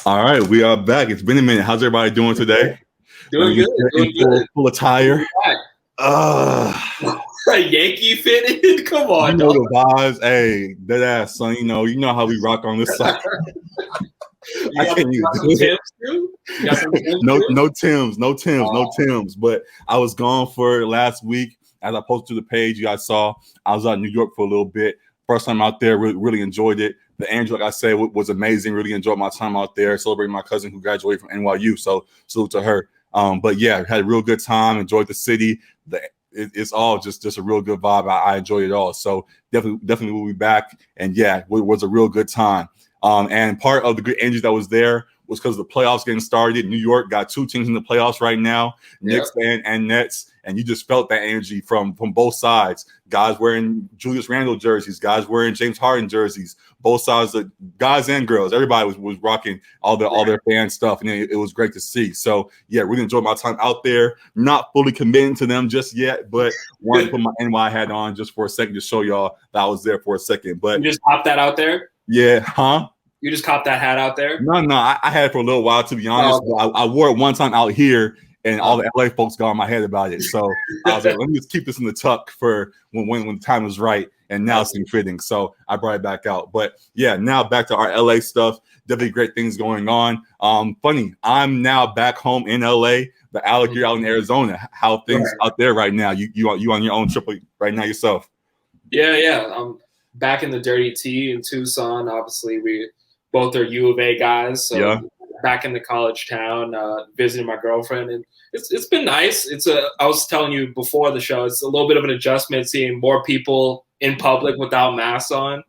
All right, we are back. It's been a minute. How's everybody doing today? Doing good. Doing good. Full attire. Yankee fitted. Come You on, know dog. the vibes. Hey, dead ass son. You know how we rock on this side. I can't even do it. Tims too? You got some Tims No, too? no Tims. But I was gone for last week. As I posted to the page, you guys saw I was out in New York for a little bit. First time out there, really enjoyed it. The Angel, like I said, was amazing. Really enjoyed my time out there, celebrating my cousin who graduated from NYU. So salute to her. But yeah, had a real good time. Enjoyed the city. It's all just a real good vibe. I enjoyed it all. So definitely we'll be back. And yeah, it was a real good time. And part of the good energy that was there was because the playoffs getting started. New York got two teams in the playoffs right now, Knicks and Nets. And you just felt that energy from both sides. Guys wearing Julius Randle jerseys, guys wearing James Harden jerseys, both sides, of guys and girls. Everybody was rocking all their fan stuff, and it was great to see. So yeah, really enjoyed my time out there. Not fully committing to them just yet, but wanted to put my NY hat on just for a second to show y'all that I was there for a second. But you just popped that out there? Yeah, huh? You just copped that hat out there? No, I had it for a little while, to be honest. Oh, I wore it one time out here, and all the LA folks got on my head about it. So I was like, let me just keep this in the tuck for when the time is right, and now it's fitting. So I brought it back out. But yeah, now back to our LA stuff. Definitely great things going on. Funny, I'm now back home in LA, but Alec, you're out in Arizona. How things out there right now? You on your own trip right now yourself? Yeah. I'm back in the Dirty T in Tucson. Obviously, we both are U of A guys, so back in the college town, visiting my girlfriend, and it's been nice. I was telling you before the show, it's a little bit of an adjustment seeing more people in public without masks on.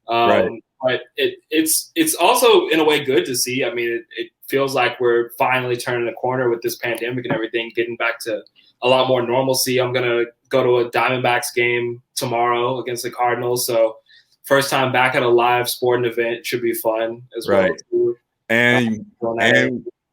Right. But it's also in a way good to see. I mean, it feels like we're finally turning the corner with this pandemic and everything, getting back to a lot more normalcy. I'm gonna go to a Diamondbacks game tomorrow against the Cardinals, so first time back at a live sporting event should be fun as well. Too. And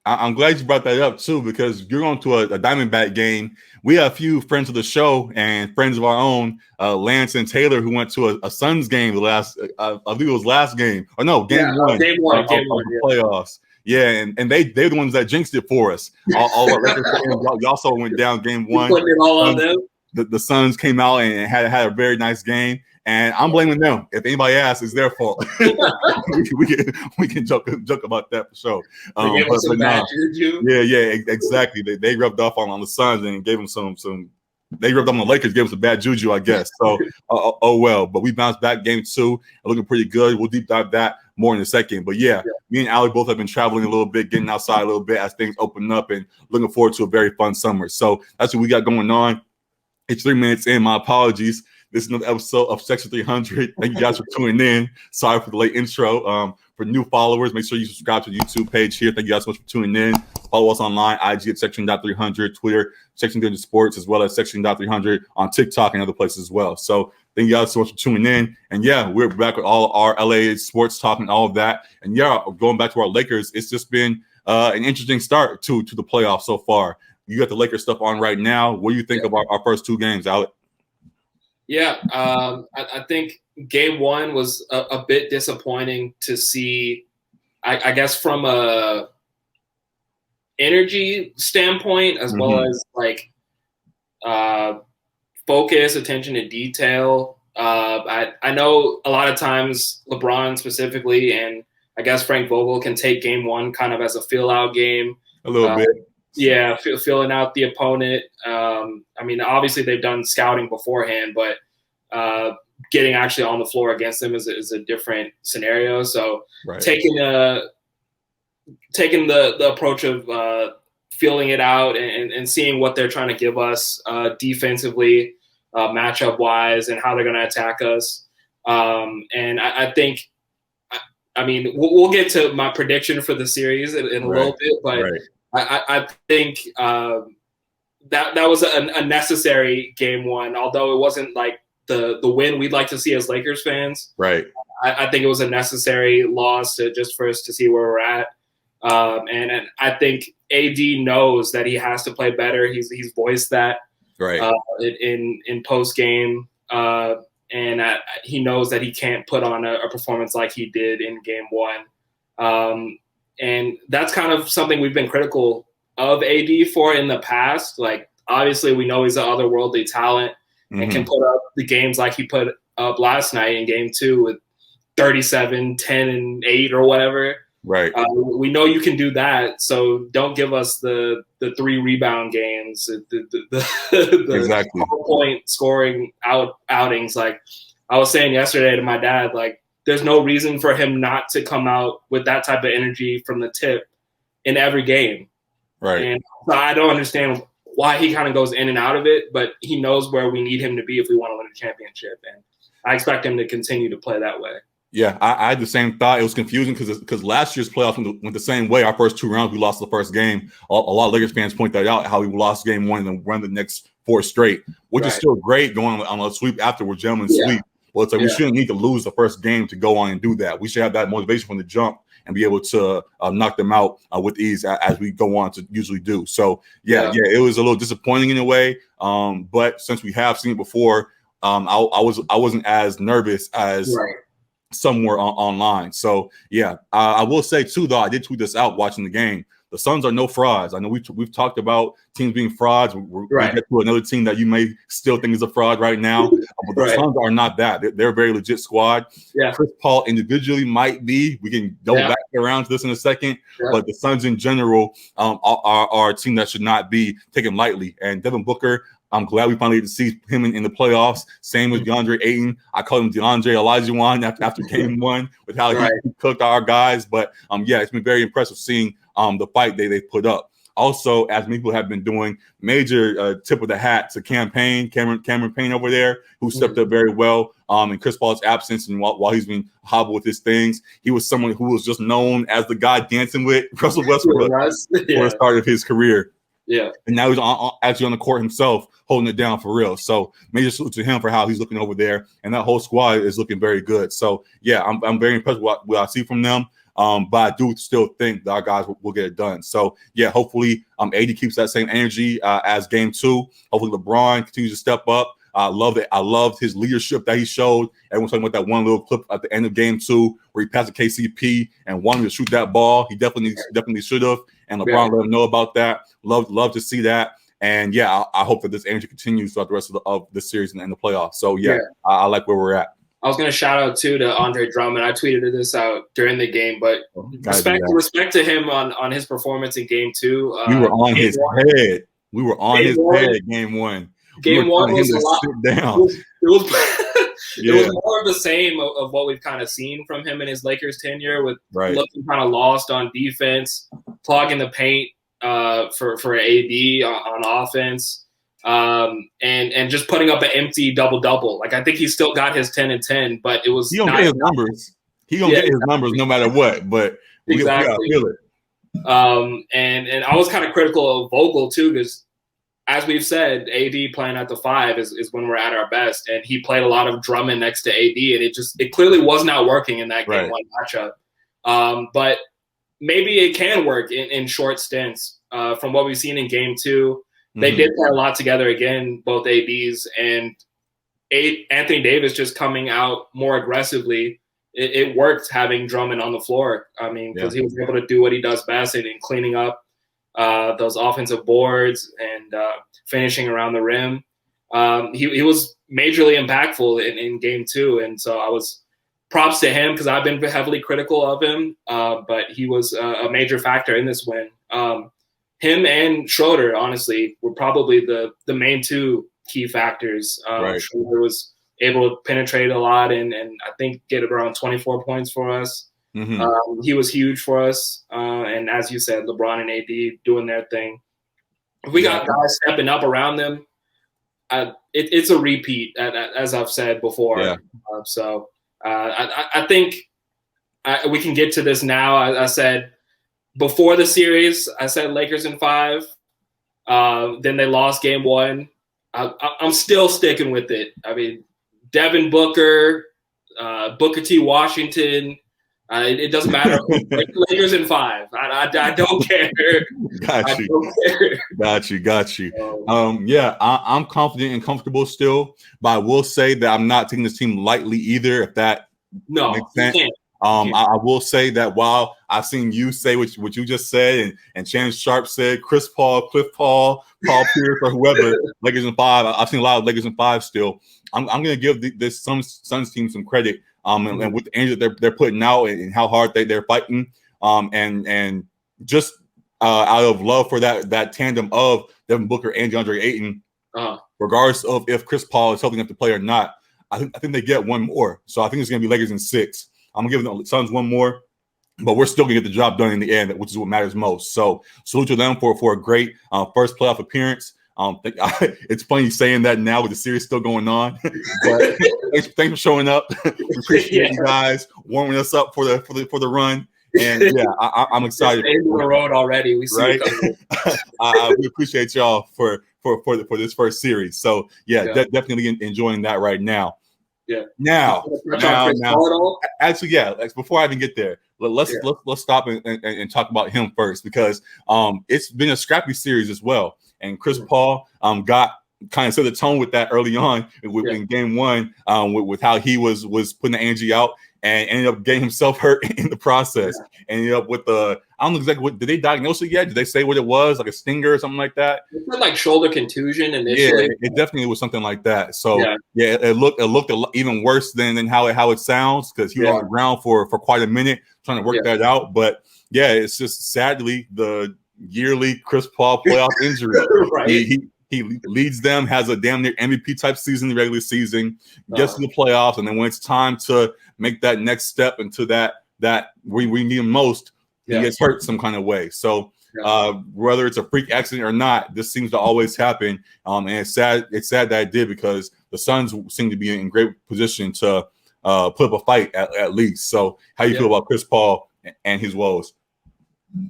I'm glad you brought that up too, because you're going to a Diamondback game. We have a few friends of the show and friends of our own, Lance and Taylor, who went to a Suns game the last, I think it was last game, or no, game one, the playoffs. Yeah, and they're the ones that jinxed it for us. All our Lakers fans, y'all saw went down game one. Putting it all on them. The Suns came out and had a very nice game. And I'm blaming them. If anybody asks, it's their fault. we can joke about that for sure. Yeah, exactly. They rubbed off on the Suns and gave them some. They rubbed off on the Lakers, gave them some bad juju, I guess. So, oh well. But we bounced back game two, looking pretty good. We'll deep dive that more in a second. But yeah, me and Alec both have been traveling a little bit, getting outside a little bit as things open up, and looking forward to a very fun summer. So that's what we got going on. It's 3 minutes in. My apologies. This is another episode of Section 300. Thank you guys for tuning in. Sorry for the late intro. For new followers, make sure you subscribe to the YouTube page here. Thank you guys so much for tuning in. Follow us online, IG at Section.300, Twitter, Section300 Sports, as well as Section.300 on TikTok and other places as well. So thank you guys so much for tuning in. And yeah, we're back with all our LA sports talk and all of that. And yeah, going back to our Lakers, it's just been an interesting start to the playoffs so far. You got the Lakers stuff on right now. What do you think of our first two games, Alec? Yeah, I think game one was a bit disappointing to see, I guess, from a energy standpoint, as well as like focus, attention to detail. I know a lot of times LeBron specifically, and I guess Frank Vogel can take game one kind of as a feel-out game. A little bit. Yeah, feeling out the opponent. I mean, obviously they've done scouting beforehand, but getting actually on the floor against them is a different scenario. So taking the approach of feeling it out and seeing what they're trying to give us defensively, matchup wise, and how they're going to attack us. And I think, I mean, we'll get to my prediction for the series in a little bit, but I think that was a necessary game one, although it wasn't like the win we'd like to see as Lakers fans. Right. I think it was a necessary loss just for us to see where we're at. And I think AD knows that he has to play better. He's voiced that in post game, and he knows that he can't put on a performance like he did in game one. And that's kind of something we've been critical of AD for in the past. Like, obviously, we know he's an otherworldly talent and can put up the games like he put up last night in game 2 with 37, 10, and 8 or whatever. Right. We know you can do that. So don't give us the 3 rebound games, the exactly. point scoring outings. Like I was saying yesterday to my dad, like there's no reason for him not to come out with that type of energy from the tip in every game. Right. And so I don't understand why he kind of goes in and out of it, but he knows where we need him to be if we want to win a championship. And I expect him to continue to play that way. Yeah, I had the same thought. It was confusing because last year's playoffs went the same way. Our first 2 rounds, we lost the first game. A lot of Lakers fans point that out, how we lost game 1 and then won the next 4 straight, which is still great going on a sweep afterwards, gentlemen sweep. Well, it's like we shouldn't need to lose the first game to go on and do that. We should have that motivation from the jump and be able to knock them out with ease as we go on to usually do. So, yeah, it was a little disappointing in a way. But since we have seen it before, I wasn't as nervous as somewhere online. So, yeah, I will say, too, though, I did tweet this out watching the game. The Suns are no frauds. I know we've talked about teams being frauds. We'll get to another team that you may still think is a fraud right now. But the Suns are not that. They're a very legit squad. Yeah. Chris Paul individually might be. We can go back around to this in a second. Yeah. But the Suns in general are a team that should not be taken lightly. And Devin Booker, I'm glad we finally get to see him in the playoffs. Same with DeAndre Ayton. I call him DeAndre Olajuwon after game 1 with how he cooked our guys. But, it's been very impressive seeing the fight they put up. Also, as people have been doing, major tip of the hat to Cameron Payne over there, who stepped up very well in Chris Paul's absence. And while he's been hobbled with his things, he was someone who was just known as the guy dancing with Russell Westbrook for the start of his career. Yeah. And now he's actually on the court himself, holding it down for real. So major salute to him for how he's looking over there. And that whole squad is looking very good. So, yeah, I'm very impressed with what I see from them. But I do still think that our guys will get it done. So, yeah, hopefully AD keeps that same energy as game 2. Hopefully LeBron continues to step up. I loved his leadership that he showed. Everyone's talking about that one little clip at the end of game 2 where he passed to KCP and wanted to shoot that ball. He definitely should have. And LeBron let him know about that. Love to see that. And, yeah, I hope that this energy continues throughout the rest of the series and the playoffs. So, I like where we're at. I was going to shout out, too, to Andre Drummond. I tweeted this out during the game, but respect to him on his performance in game 2. We were on his head. We were on his head game 1. Game 1 was a lot. Sit down. It was more of the same of what we've kind of seen from him in his Lakers tenure, with looking kind of lost on defense, clogging the paint for AD on offense. And just putting up an empty double-double. Like, I think he still got his 10 and 10, but it was he gonna get his numbers. He gonna get his numbers no matter what. But we gotta feel it. And I was kind of critical of Vogel too, because as we've said, AD playing at the 5 is when we're at our best, and he played a lot of Drummond next to AD, and it clearly was not working in that game 1 matchup. But maybe it can work in short stints. From what we've seen in game 2. They did play a lot together again, both ADs, and Anthony Davis just coming out more aggressively. It worked having Drummond on the floor. I mean, because he was able to do what he does best in cleaning up those offensive boards and finishing around the rim. He was majorly impactful in game 2, and so I was props to him because I've been heavily critical of him, but he was a major factor in this win. Him and Schroeder, honestly, were probably the main 2 key factors. Schroeder was able to penetrate a lot and I think get around 24 points for us. He was huge for us. And as you said, LeBron and AD doing their thing. If we got guys stepping up around them, it's a repeat, as I've said before. I think we can get to this now. I said, before the series, I said Lakers in 5. Then they lost game 1. I'm still sticking with it. I mean, Devin Booker, Booker T. Washington. It doesn't matter. Lakers in 5. I don't care. Got you. I'm confident and comfortable still, but I will say that I'm not taking this team lightly either. If that makes sense. I will say that while I've seen you say what you just said, and Shannon Sharp said, Chris Paul, Cliff Paul, Paul Pierce, or whoever, Lakers in 5. I've seen a lot of Lakers in 5 still. I'm going to give this Suns team some credit. And with the energy they're putting out and how hard they're fighting. And just out of love for that tandem of Devin Booker and DeAndre Ayton, regardless of if Chris Paul is healthy enough to play or not, I think they get one more. So I think it's going to be Lakers in 6. I'm going to give the Suns one more, but we're still going to get the job done in the end, which is what matters most. So salute to them for a great first playoff appearance. It's funny saying that now with the series still going on, but thanks for showing up. We appreciate you guys warming us up for the run. And yeah, I'm excited. End of the road already. We see right. We appreciate y'all for this first series. So definitely enjoying that right now. Yeah. Now, actually, before I even get there, let's stop and talk about him first, because it's been a scrappy series as well. And Chris Paul got kind of set the tone with that early on in game 1 with how he was putting the energy out, and ended up getting himself hurt in the process. Ended up with I don't know exactly what, did they diagnose it yet? Did they say what it was, like a stinger or something like that? It was like shoulder contusion initially. Yeah, it definitely was something like that. So it looked even worse than how it sounds, because he was on the ground for quite a minute trying to work that out. But yeah, it's just sadly the yearly Chris Paul playoff injury. Right. He leads them, has a damn near MVP type season in the regular season, gets to the playoffs, and then when it's time to make that next step into that we need him most, he gets hurt some kind of way. So whether it's a freak accident or not, this seems to always happen. And it's sad that it did, because the Suns seem to be in great position to put up a fight at least. So how do you feel about Chris Paul and his woes?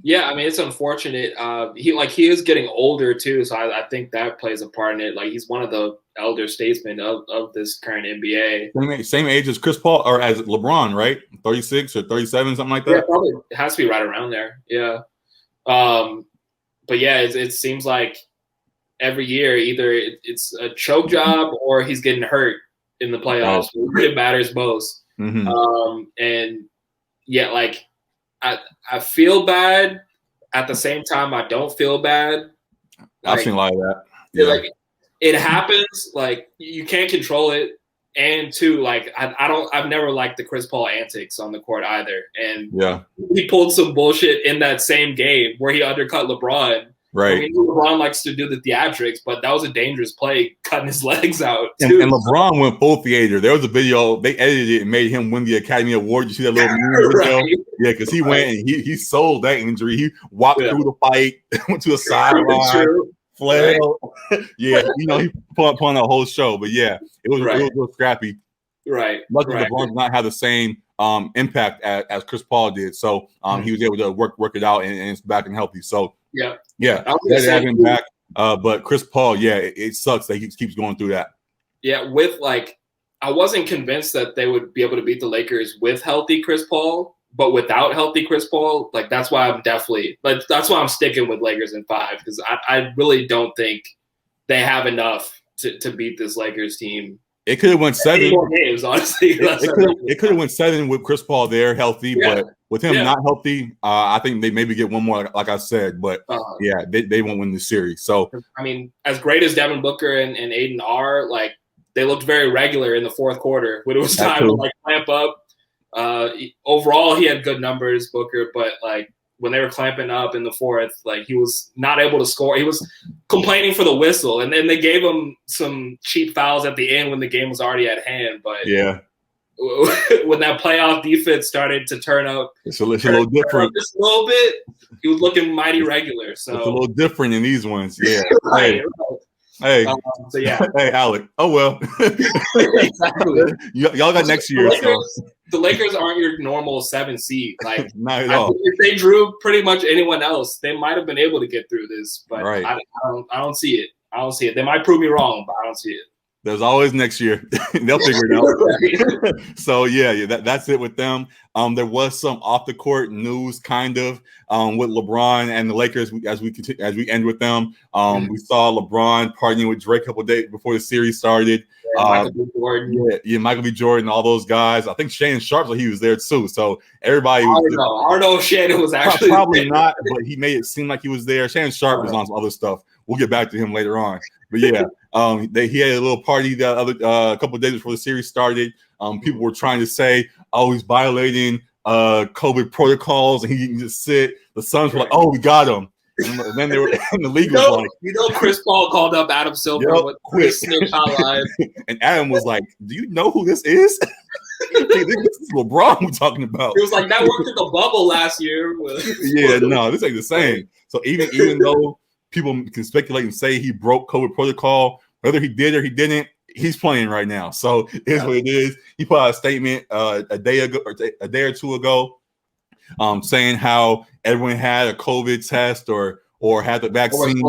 Yeah, I mean, it's unfortunate. He is getting older too, so I think that plays a part in it. Like, he's one of the elder statesmen of this current NBA. Same age as Chris Paul, or as LeBron, right? 36 or 37, something like that. Yeah, probably it has to be right around there. Yeah, but yeah, it seems like every year either it's a choke job or he's getting hurt in the playoffs. It matters most. Mm-hmm. And yeah, like. I feel bad. At the same time, I don't feel bad. I've seen a lot of that. Yeah. Like, it happens. Like, you can't control it. And two, like, I've never liked the Chris Paul antics on the court either. And he pulled some bullshit in that same game where he undercut LeBron. Right. I mean, LeBron likes to do the theatrics, but that was a dangerers play, cutting his legs out too. And LeBron went full theater. There was a video, they edited it and made him win the Academy Award. You see that little video? Yeah, because he went and he sold that injury. He walked through the fight, went to the sideline, flailed. Yeah, he put on a whole show. But yeah, it was real scrappy. Right. Luckily, LeBron did not have the same impact as Chris Paul did. So he was able to work it out and it's back and healthy. So yeah, glad to have him back. But Chris Paul, it sucks that he keeps going through that. Yeah, I wasn't convinced that they would be able to beat the Lakers with healthy Chris Paul, but without healthy Chris Paul, that's why I'm sticking with Lakers in 5, because I really don't think they have enough to beat this Lakers team. It could have went 7 more games, honestly. It could have went 7 with Chris Paul there healthy, but with him not healthy, I think they maybe get one more, like I said. But they won't win the series. So I mean, as great as Devin Booker and Ayton are, they looked very regular in the fourth quarter when it was time to clamp up. Overall, he had good numbers, Booker, but when they were clamping up in the fourth, he was not able to score. He was complaining for the whistle, and then they gave him some cheap fouls at the end when the game was already at hand. But when that playoff defense started to turn up, it's a little different. Just a little bit, he was looking mighty regular. So it's a little different in these ones. Yeah. Right. Hey, hey, Alec. Oh well, exactly. Y'all got next year. The Lakers aren't your normal 7 seed. Not at all. If they drew pretty much anyone else, they might have been able to get through this. But I don't see it. I don't see it. They might prove me wrong, but I don't see it. There's always next year. They'll figure it out. So that's it with them. There was some off the court news, kind of, with LeBron and the Lakers as we end with them. We saw LeBron partying with Drake a couple of days before the series started. Michael B. Jordan. Yeah, Michael B. Jordan, all those guys. I think Shannon Sharp, he was there too. So everybody. I don't know if Shannon was actually probably there. not, but he made it seem like he was there. Shannon Sharp was on some other stuff. We'll get back to him later on. But yeah, he had a little party the other a couple of days before the series started. People were trying to say, "Oh, he's violating COVID protocols, and he didn't just sit." The Suns were like, "Oh, we got him." And then they were in the league was like, Chris Paul called up Adam Silver with quit. snitch hotline. And Adam was like, "Do you know who this is?" This is LeBron we're talking about. It was like that worked in the bubble last year. Yeah, no, this ain't the same. So even though people can speculate and say he broke COVID protocol, whether he did or he didn't, he's playing right now. So here's what it is. He put out a statement a day or two ago, saying how everyone had a COVID test or had the vaccine.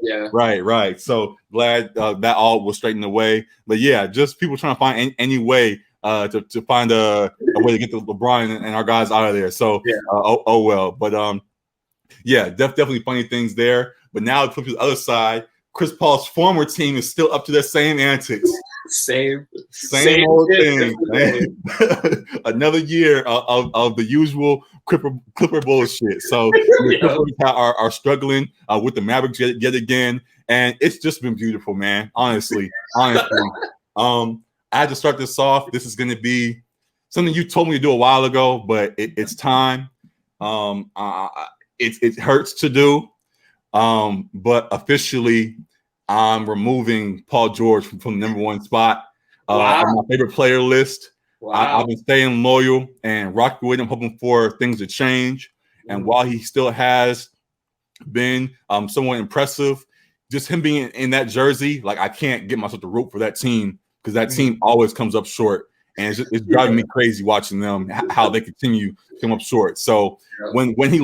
Yeah. Right. So glad that all was straightened away. But yeah, just people trying to find any way to find a way to get the LeBron and our guys out of there. So oh well. But yeah, definitely funny things there. But now to the other side, Chris Paul's former team is still up to their same antics. Same old thing. Another year of the usual Clipper bullshit. So the Clippers are struggling with the Mavericks yet again, and it's just been beautiful, man. Honestly. I had to start this off. This is going to be something you told me to do a while ago, but it's time. It hurts to do, but officially, I'm removing Paul George from the number one spot on my favorite player list. I've been staying loyal and rocking with him, hoping for things to change. And while he still has been somewhat impressive, just him being in that jersey, like I can't get myself to root for that team because that team always comes up short. And it's driving me crazy watching them, how they continue to come up short. So when he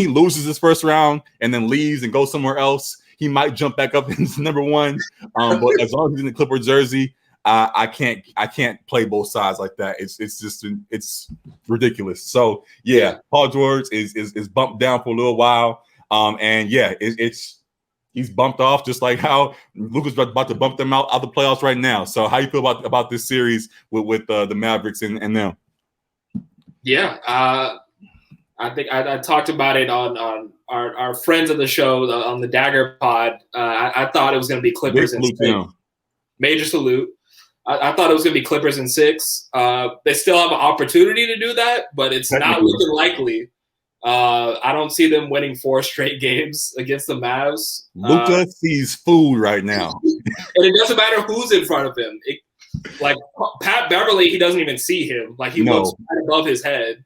loses his first round and then leaves and goes somewhere else, he might jump back up into number one. But as long as he's in the Clipper jersey, I can't play both sides like that. It's ridiculous. So yeah, Paul George is bumped down for a little while. And yeah, he's bumped off just like how Luka's about to bump them out of the playoffs right now. So how you feel about this series with the Mavericks and them? Yeah, I think I talked about it on our friends of the show on the Dagger Pod. I thought it was going to be Clippers in 6. Major salute. I thought it was going to be Clippers in 6. They still have an opportunity to do that, but it's not looking likely. I don't see them winning 4 straight games against the Mavs. Luka sees food right now. And it doesn't matter who's in front of him. Like Pat Beverly, he doesn't even see him. Like he looks right above his head.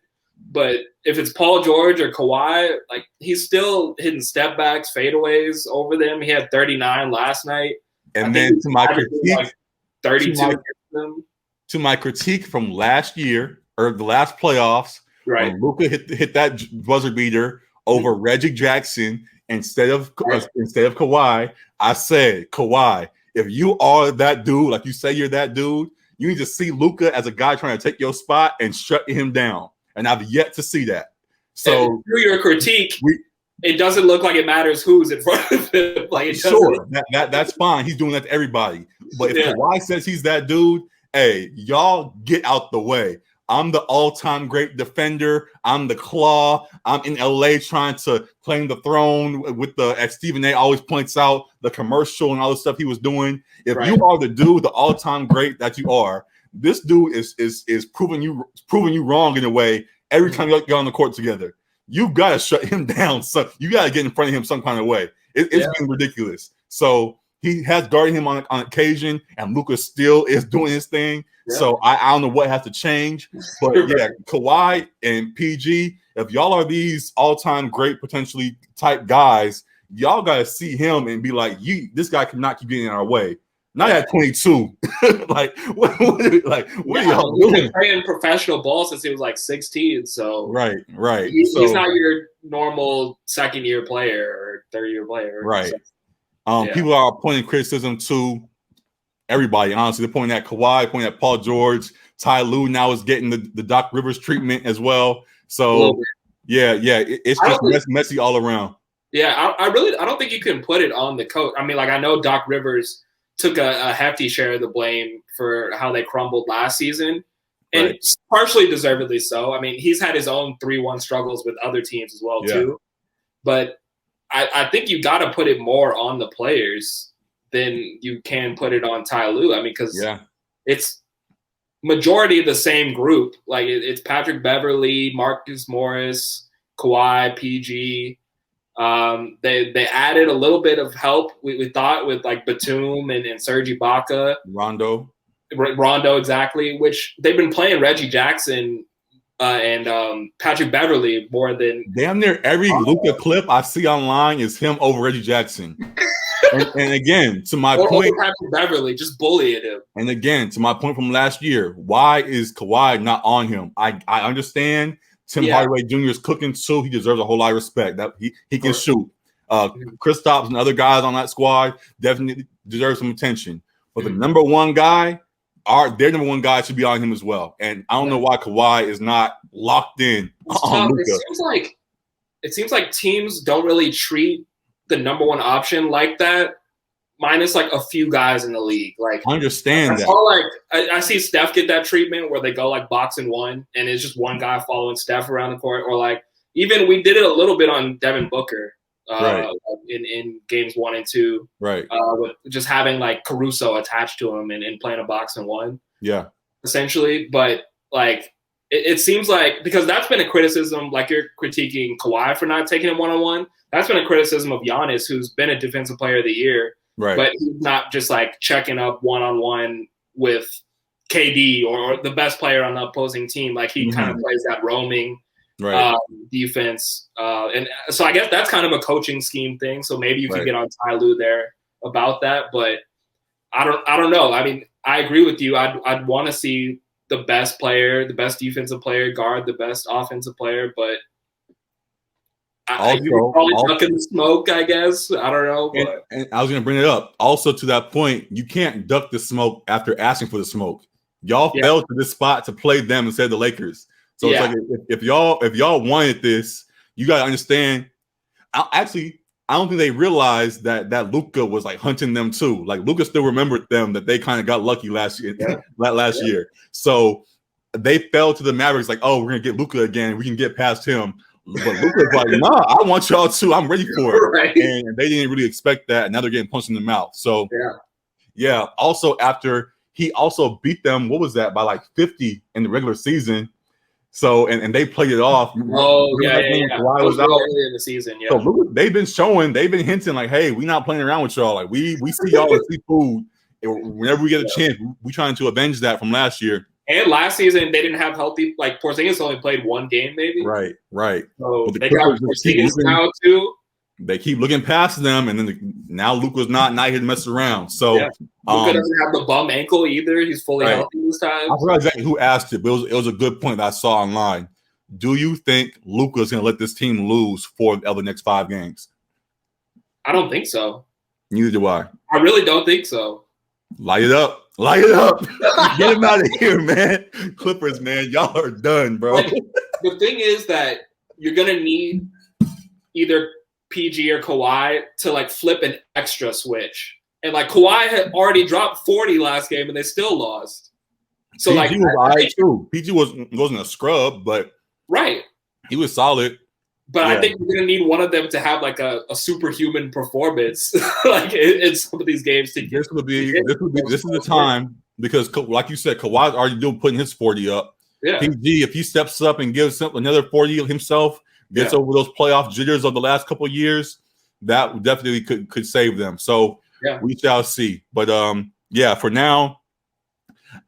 But if it's Paul George or Kawhi, like he's still hitting step backs, fadeaways over them. He had 39 last night. And then to my critique, like 32 to my critique from last year or the last playoffs, right? Luka hit that buzzer beater over Reggie Jackson instead of Kawhi. I said, Kawhi, if you are that dude, like you say you're that dude, you need to see Luka as a guy trying to take your spot and shut him down. And I've yet to see that. So and through your critique, it doesn't look like it matters who's in front of him. Like it sure, that's fine. He's doing that to everybody. But if Kawhi says he's that dude, hey, y'all get out the way. I'm the all-time great defender. I'm the claw. I'm in LA trying to claim the throne with as Stephen A always points out, the commercial and all the stuff he was doing. If you are the dude, the all-time great that you are, this dude is proving you wrong in a way every time you get on the court together. You gotta shut him down. So you gotta get in front of him some kind of way. It's been ridiculous. So he has guarded him on occasion, and Luka still is doing his thing. Yeah. So I don't know what has to change. But yeah, Kawhi and PG, if y'all are these all-time great potentially type guys, y'all gotta see him and be like, this guy cannot keep getting in our way. Not at 22. what are y'all doing? He's been playing professional ball since he was like 16. So right. He's not your normal second-year player or third-year player. Right. So, people are pointing criticism to everybody. Honestly, they're pointing at Kawhi, pointing at Paul George. Ty Lue now is getting the Doc Rivers treatment as well. So it's just messy all around. Yeah, I don't think you can put it on the coach. I mean, like I know Doc Rivers took a hefty share of the blame for how they crumbled last season, and Right. partially deservedly so. I mean, he's had his own 3-1 struggles with other teams as well too. But I think you got to put it more on the players than you can put it on Ty Lue. I mean, because it's majority of the same group. Like it's Patrick Beverley, Marcus Morris, Kawhi, PG. They added a little bit of help. We thought with like Batum and Serge Ibaka, Rondo, exactly. Which they've been playing Reggie Jackson and Patrick Beverley more than damn near every Luka clip I see online is him over Reggie Jackson. and again, to my point, Patrick Beverley just bullying him. And again, to my point from last year, why is Kawhi not on him? I understand Tim Hardaway Jr. is cooking too. He deserves a whole lot of respect. That he can shoot. Kristaps and other guys on that squad definitely deserve some attention. But the number one guy, their number one guy should be on him as well. And I don't know why Kawhi is not locked in on Luka. It seems like teams don't really treat the number one option like that, minus like a few guys in the league. Like understand that. I see Steph get that treatment where they go like box and one, and it's just one guy following Steph around the court. Or like even we did it a little bit on Devin Booker in games 1 and 2, right? With just having like Caruso attached to him and playing a box and one, essentially. But like it seems like, because that's been a criticism, like you're critiquing Kawhi for not taking him one-on-one. That's been a criticism of Giannis, who's been a defensive player of the year. Right. But he's not just like checking up one-on-one with KD or the best player on the opposing team. Like he kind of plays that roaming defense. And so I guess that's kind of a coaching scheme thing. So maybe you could get on Ty Lue there about that. But I don't know. I mean, I agree with you. I'd want to see the best player, the best defensive player guard the best offensive player, but you're probably ducking the smoke, I guess. I don't know. But. And I was going to bring it up. Also, to that point, you can't duck the smoke after asking for the smoke. Y'all fell to this spot to play them instead of the Lakers. So it's like if y'all wanted this, you got to understand. I don't think they realized that Luka was like hunting them too. Like Luka still remembered them, that they kind of got lucky last year. Year. So they fell to the Mavericks like, oh, we're gonna get Luka again. We can get past him. But Luka's like, nah, I want y'all too. I'm ready for it. Right. And they didn't really expect that. And now they're getting punched in the mouth. So Also, after he also beat them, what was that, by like 50 in the regular season. So and they played it off. Kawhi was out early in the season. So Luka, they've been hinting like, hey, we're not playing around with y'all. Like we see y'all as seafood. Whenever we get a chance, we trying to avenge that from last year. And last season they didn't have healthy. Like Porzingis only played one game, maybe. Right. So they got Porzingis now too. They keep looking past them, and then now Luka's not here to mess around. So Luka doesn't have the bum ankle either. He's fully healthy this time. I forgot exactly who asked it, but it was a good point that I saw online. Do you think Luka's going to let this team lose 4 of the next 5 games? I don't think so. Neither do I. I really don't think so. Light it up. Get him out of here, man. Clippers, man. Y'all are done, bro. Like, the thing is that you're going to need either PG or Kawhi to like flip an extra switch. And like Kawhi had already dropped 40 last game and they still lost. So PG was all right too. PG wasn't a scrub, but he was solid. But I think we're gonna need one of them to have like a superhuman performance, like in some of these games. This is the time, because like you said, Kawhi's already putting his 40 up. Yeah. PG, if he steps up and gives another 40 himself, gets over those playoff jitters of the last couple of years, that definitely could save them. So we shall see. But for now,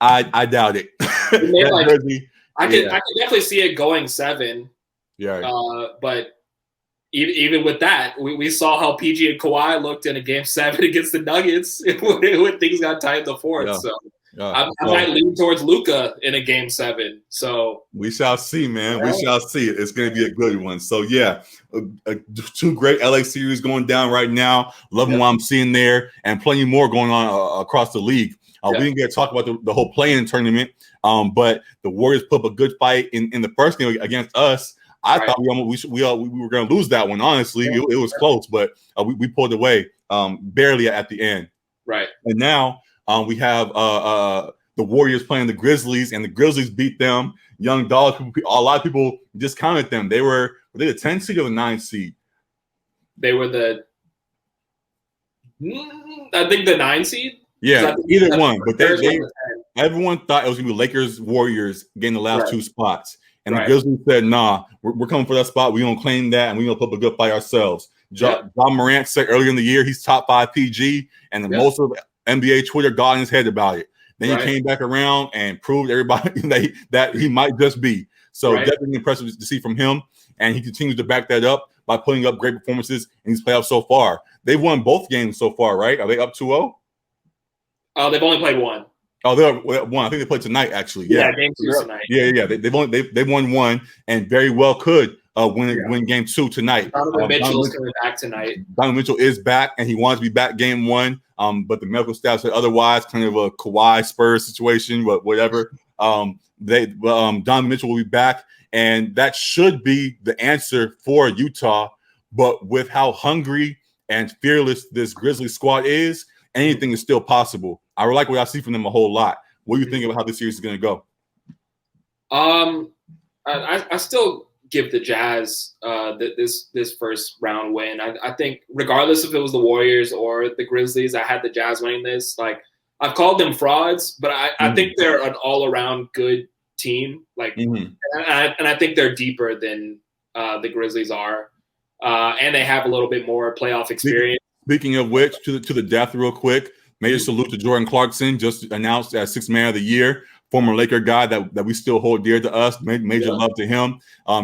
I doubt it. I can definitely see it going 7. But even with that, we saw how PG and Kawhi looked in a game 7 against the Nuggets when things got tight in the 4th. So I might lean towards Luka in a game 7. So we shall see, man. We shall see. It's going to be a good one. So 2 great LA series going down right now. Loving what I'm seeing there, and plenty more going on across the league. We didn't get to talk about the whole play-in tournament, but the Warriors put up a good fight in the first game against us. I thought we were going to lose that one. Honestly, it was close, but we pulled away barely at the end. Right. And now we have the Warriors playing the Grizzlies, and the Grizzlies beat them. Young dogs. A lot of people discounted them. Were they the 10 seed or the 9 seed? They were I think the 9 seed. Yeah, either one. But everyone thought it was going to be Lakers, Warriors getting the last two spots. And the Grizzlies said, nah, we're coming for that spot. We're going to claim that, and we're going to put up a good fight ourselves. John Morant said earlier in the year he's top 5 PG, and most of NBA Twitter got in his head about it. Then he came back around and proved everybody that he might just be. So definitely impressive to see from him. And he continues to back that up by putting up great performances in these playoffs so far. They've won both games so far, right? Are they up 2-0? They've only played one. Oh, they're one. I think they played tonight, actually. Game 2 tonight. Yeah. They've won one, and very well could win game 2 tonight. Donovan Mitchell is coming back tonight. Donovan Mitchell is back, and he wants to be back game 1. But the medical staff said otherwise, kind of a Kawhi Spurs situation, but whatever. Donovan Mitchell will be back, and that should be the answer for Utah. But with how hungry and fearless this Grizzlies squad is, anything is still possible. I like what I see from them a whole lot. What do you think about how this series is going to go? I still give the Jazz this first round win. I think regardless if it was the Warriors or the Grizzlies, I had the Jazz winning this. Like, I've called them frauds, but I think they're an all-around good team. Like, and I think they're deeper than the Grizzlies are, and they have a little bit more playoff experience. Speaking of which, to the death real quick, major salute to Jordan Clarkson, just announced as 6th Man of the Year, former Laker guy that we still hold dear to us. Major love to him. I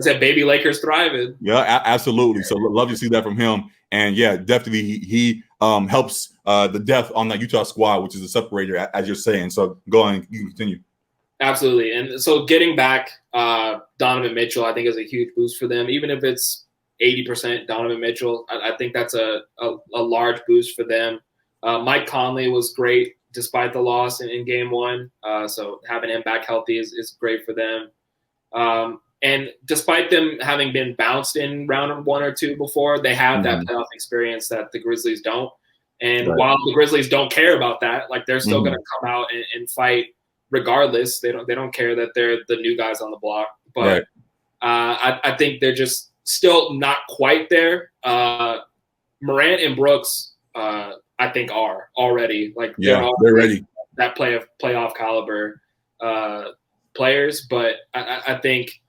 said baby Lakers thriving. Yeah, absolutely. So love to see that from him. And definitely he helps the depth on that Utah squad, which is a separator, as you're saying. So go on, you can continue. Absolutely. And so getting back Donovan Mitchell, I think, is a huge boost for them, even if it's 80% Donovan Mitchell. I think that's a large boost for them. Mike Conley was great despite the loss in game 1. So having him back healthy is great for them. And despite them having been bounced in round 1 or 2 before, they have that playoff experience that the Grizzlies don't. And while the Grizzlies don't care about that, like, they're still going to come out and fight regardless. They don't care that they're the new guys on the block. But I think they're just still not quite there. Morant and Brooks, I think, are already they're ready. That playoff caliber players, but I think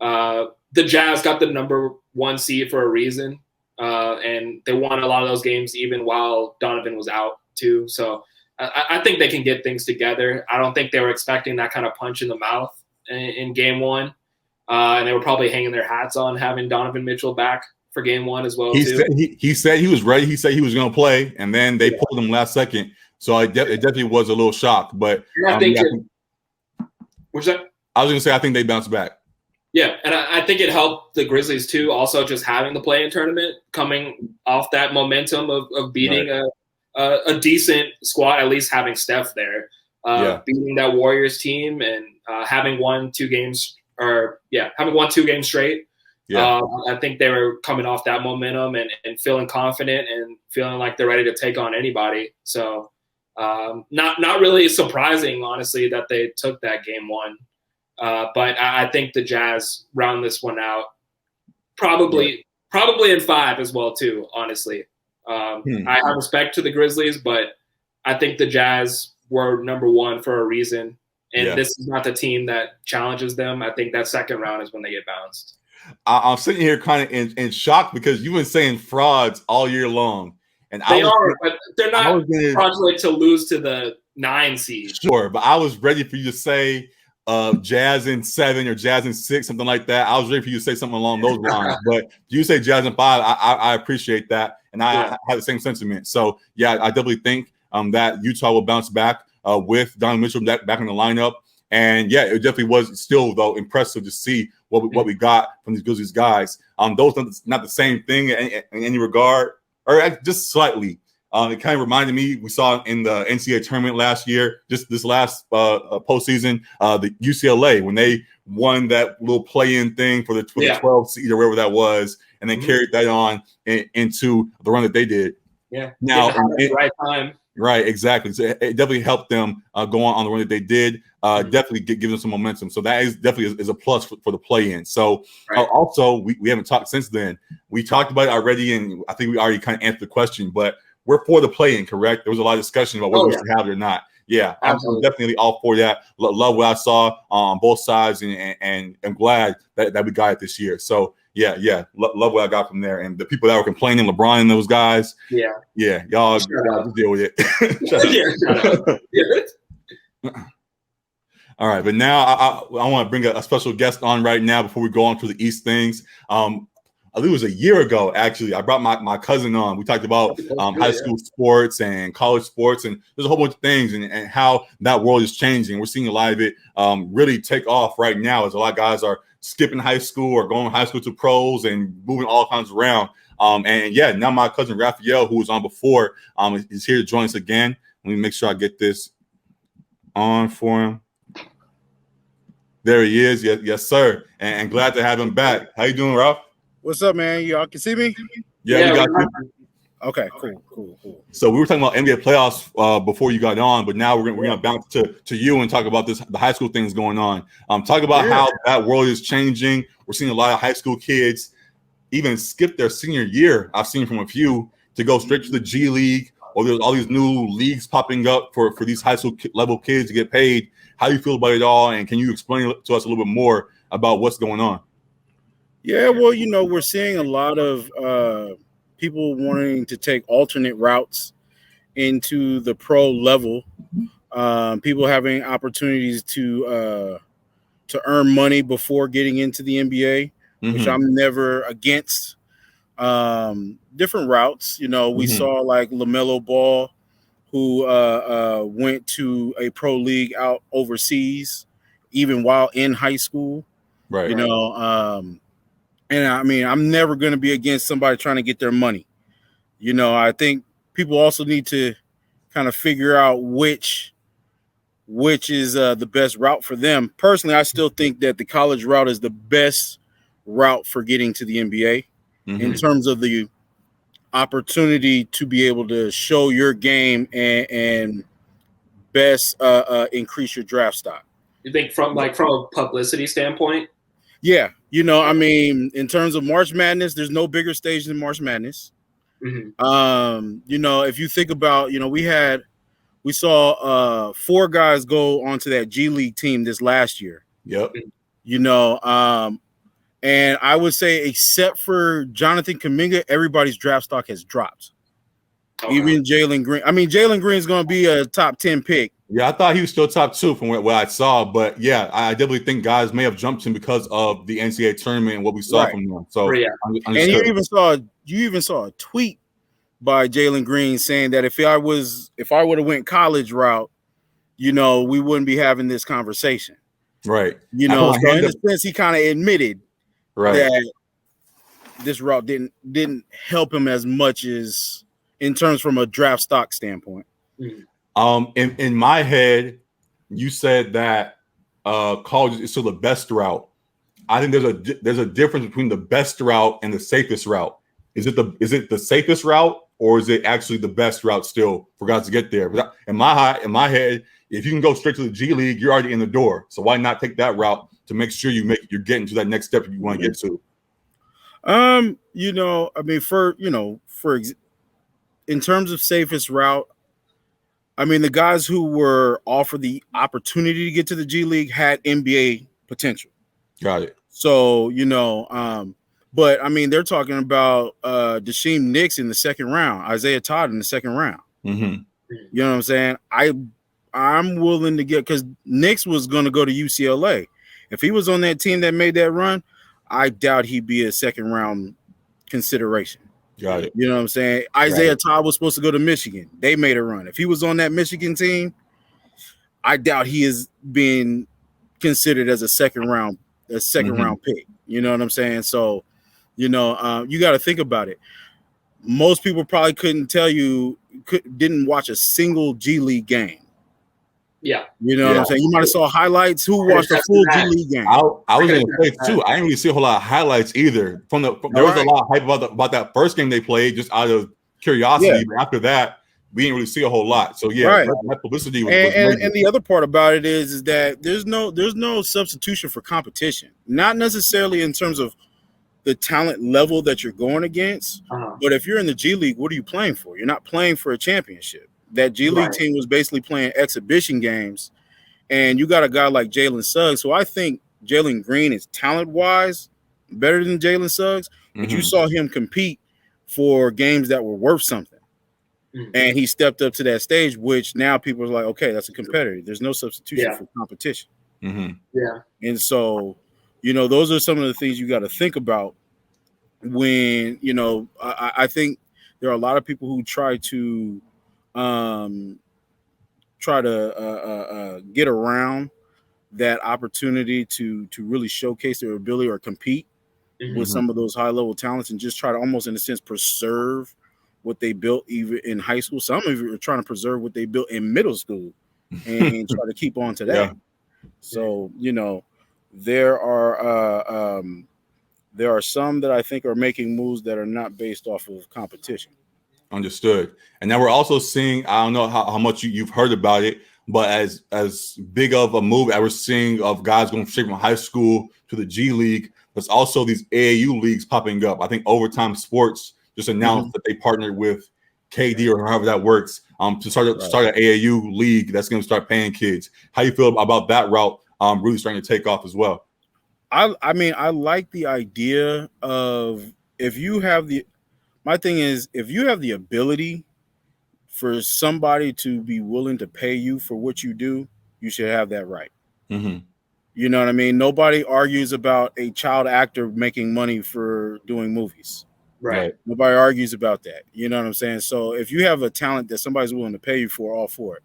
the Jazz got the number 1 seed for a reason, and they won a lot of those games even while Donovan was out too. So I think they can get things together. I don't think they were expecting that kind of punch in the mouth in game 1. And they were probably hanging their hats on having Donovan Mitchell back for game 1 as well. He said he was ready. He said he was going to play, and then they pulled him last second. So it definitely was a little shock. But what's that? I was going to say I think they bounced back. Yeah, and I think it helped the Grizzlies too. Also, just having the play-in tournament, coming off that momentum of beating a decent squad, at least having Steph there, beating that Warriors team, and having won 2 games. Having won 2 games straight. I think they were coming off that momentum and feeling confident and feeling like they're ready to take on anybody. So not really surprising, honestly, that they took that game 1. But I think the Jazz round this one out probably in 5 as well too, honestly. I have respect to the Grizzlies, but I think the Jazz were number 1 for a reason. And this is not the team that challenges them. I think that second round is when they get bounced. I'm sitting here kind of in shock because you've been saying frauds all year long. And but they're not fraudulent to lose to the 9 seed. Sure, but I was ready for you to say Jazz in 7 or Jazz in 6, something like that. I was ready for you to say something along those lines. But you say Jazz in 5, I appreciate that. And I have the same sentiment. So, I definitely think that Utah will bounce back with Donovan Mitchell back in the lineup. And it definitely was still, though, impressive to see what we got from these Grizzlies guys. Those not the same thing in any regard, or just slightly. It kind of reminded me, we saw in the NCAA tournament last year, just this last postseason, the UCLA, when they won that little play-in thing for the 12 seed or wherever that was, and then carried that on into the run that they did. Yeah. Now, at the right time. Right, exactly. So it definitely helped them go on the run that they did. Definitely give them some momentum. So that is definitely is a plus for the play-in. So also, we haven't talked since then. We talked about it already, and I think we already kind of answered the question. But we're for the play-in, correct? There was a lot of discussion about whether we should have it or not. Yeah, I'm definitely all for that. Love what I saw on both sides, and I'm glad that we got it this year. So yeah, love what I got from there. And the people that were complaining, LeBron and those guys, y'all just deal with it. All right, but now I want to bring a special guest on right now before we go on to the East things. I think it was a year ago, actually. I brought my cousin on. We talked about high school sports and college sports, and there's a whole bunch of things and how that world is changing. We're seeing a lot of it really take off right now as a lot of guys are skipping high school or going from high school to pros and moving all kinds around. Now my cousin Raphael, who was on before, is here to join us again. Let me make sure I get this on for him. There he is. Yes, sir. And glad to have him back. How you doing, Ralph? What's up, man? Y'all can see me? Yeah, we got you. Okay, cool. So we were talking about NBA playoffs before you got on, but now we're gonna bounce to you and talk about the high school things going on. Talk about how that world is changing. We're seeing a lot of high school kids even skip their senior year. I've seen from a few to go straight to the G League, or there's all these new leagues popping up for these high school level kids to get paid. How do you feel about it all? And can you explain to us a little bit more about what's going on? Yeah, well, we're seeing a lot of people wanting to take alternate routes into the pro level. People having opportunities to earn money before getting into the NBA, which I'm never against. Different routes. We saw like LaMelo Ball, who went to a pro league out overseas, even while in high school. Right. And I mean, I'm never going to be against somebody trying to get their money. I think people also need to kind of figure out which is the best route for them. Personally, I still think that the college route is the best route for getting to the NBA in terms of the opportunity to be able to show your game and best increase your draft stock. You think from a publicity standpoint? Yeah, I mean, in terms of March Madness, there's no bigger stage than March Madness. If you think about, we saw 4 guys go onto that G League team this last year. Yep. And I would say, except for Jonathan Kuminga, everybody's draft stock has dropped. Even Jalen Green. I mean, Jalen Green is going to be a top 10 pick. Yeah, I thought he was still top 2 from what I saw, but yeah, I definitely think guys may have jumped him because of the NCAA tournament and what we saw from them. So, and you even saw a tweet by Jalen Green saying that if I would have went college route, we wouldn't be having this conversation. Right. So in a sense, he kind of admitted that this route didn't help him as much as in terms from a draft stock standpoint. In my head, you said that college is still the best route. I think there's a difference between the best route and the safest route. Is it the safest route, or is it actually the best route still for guys to get there? But in my head, if you can go straight to the G League, you're already in the door. So why not take that route to make sure you're getting to that next step you want to get to? I mean, in terms of safest route, I mean, the guys who were offered the opportunity to get to the G League had NBA potential. Got it. So, but I mean, they're talking about Deshaun Nix in the second round, Isaiah Todd in the second round. You know what I'm saying? I'm willing to get, because Nix was going to go to UCLA. If he was on that team that made that run, I doubt he'd be a second round consideration. Got it. You know what I'm saying? Isaiah Todd was supposed to go to Michigan. They made a run. If he was on that Michigan team, I doubt he is being considered as a second round pick. You know what I'm saying? So, you got to think about it. Most people probably didn't watch a single G League game. Yeah. You know what I'm saying? You might have saw highlights. Who watched the full G League game? I was going to say, too, I didn't really see a whole lot of highlights either. There was a lot of hype about that first game they played, just out of curiosity. But after that, we didn't really see a whole lot. So that publicity was and the other part about it is that there's no substitution for competition. Not necessarily in terms of the talent level that you're going against, but if you're in the G League, what are you playing for? You're not playing for a championship. That G League team was basically playing exhibition games, and you got a guy like Jalen Suggs. So I think Jalen Green is talent-wise better than Jalen Suggs, but you saw him compete for games that were worth something. And he stepped up to that stage, which now people are like, okay, that's a competitor. There's no substitution for competition. And so, those are some of the things you got to think about when, I think there are a lot of people who try to get around that opportunity to really showcase their ability or compete with some of those high-level talents and just try to almost, in a sense, preserve what they built even in high school. Some of you are trying to preserve what they built in middle school and try to keep on to that. So, there are some that I think are making moves that are not based off of competition. Understood. And now we're also seeing, I don't know how much you've heard about it, but as big of a move as we're seeing of guys going straight from high school to the G League, there's also these AAU leagues popping up. I think Overtime Sports just announced that they partnered with KD or however that works to start an AAU league that's going to start paying kids. How you feel about that route really starting to take off as well? I mean, I like the idea of if you have the ability for somebody to be willing to pay you for what you do, you should have that right. You know what I mean? Nobody argues about a child actor making money for doing movies. Right. Nobody argues about that. You know what I'm saying? So if you have a talent that somebody's willing to pay you for, all for it.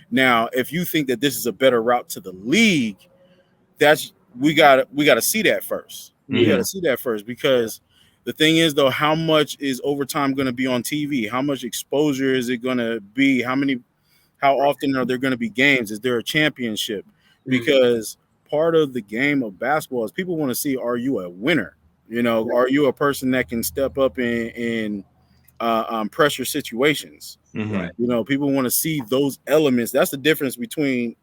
Now, if you think that this is a better route to the league, we got to see that first. We got to see that first, because the thing is, though, how much is Overtime going to be on TV? How much exposure is it going to be? How often are there going to be games? Is there a championship? Because part of the game of basketball is people want to see, are you a winner? Are you a person that can step up in pressure situations? People want to see those elements. That's the difference between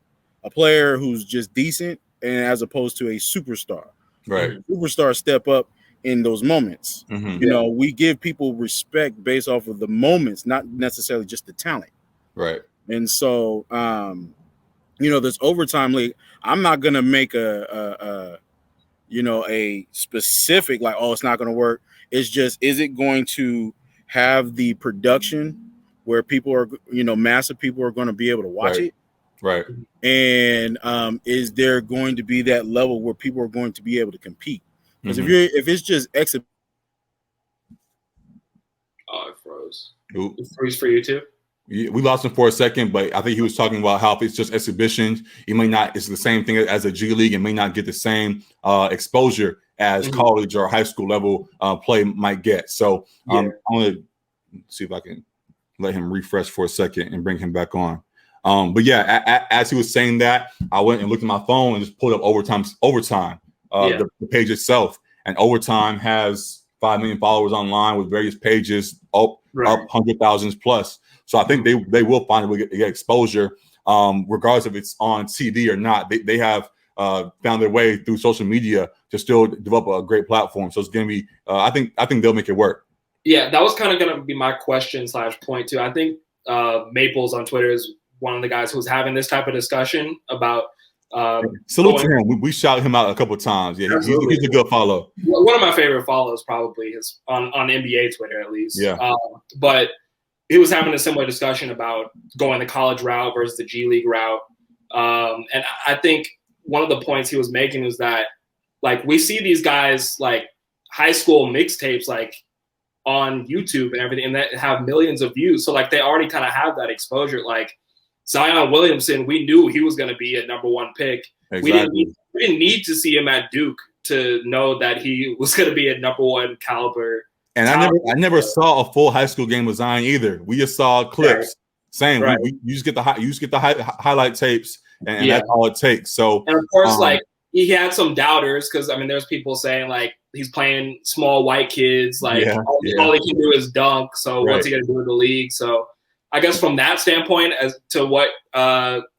a player who's just decent and as opposed to a superstar. Superstars step up in those moments. We give people respect based off of the moments, not necessarily just the talent. And so, this Overtime league, I'm not going to make a specific like, oh, it's not going to work. It's just, is it going to have the production where people are, massive people are going to be able to watch it? And is there going to be that level where people are going to be able to compete? Because if it's just exhibition. Oh, it froze. It froze for you too? We lost him for a second, but I think he was talking about how if it's just exhibitions, it may not. It's the same thing as a G League, and may not get the same exposure as college or high school level play might get. So I want to see if I can let him refresh for a second and bring him back on. But yeah, as he was saying that, I went and looked at my phone and just pulled up Overtime, the page itself, and Overtime has 5 million followers online with various pages up 100,000 plus. So I think they will find a way to get exposure, regardless if it's on TV or not. They have found their way through social media to still develop a great platform. So it's going to be, I think they'll make it work. Yeah, that was kind of going to be my question / point too. I think Maples on Twitter is one of the guys who's having this type of discussion about. Salute to him. We shout him out a couple of times. Yeah, he's a good follow. One of my favorite follows probably is on NBA Twitter at least. Yeah. But he was having a similar discussion about going the college route versus the G League route. And I think one of the points he was making was that, like, we see these guys like high school mixtapes like on YouTube and everything, and that have millions of views. So like they already kind of have that exposure. Like Zion Williamson, we knew he was going to be a #1 pick. Exactly. We didn't need to see him at Duke to know that he was going to be a #1 caliber. And I never saw a full high school game with Zion either. We just saw clips. Same. Right. You just get the highlight tapes, and that's all it takes. So, and of course, like he had some doubters because I mean, there's people saying like he's playing small white kids. Like all he can do is dunk. So what's he gonna do in the league? So I guess from that standpoint, as to what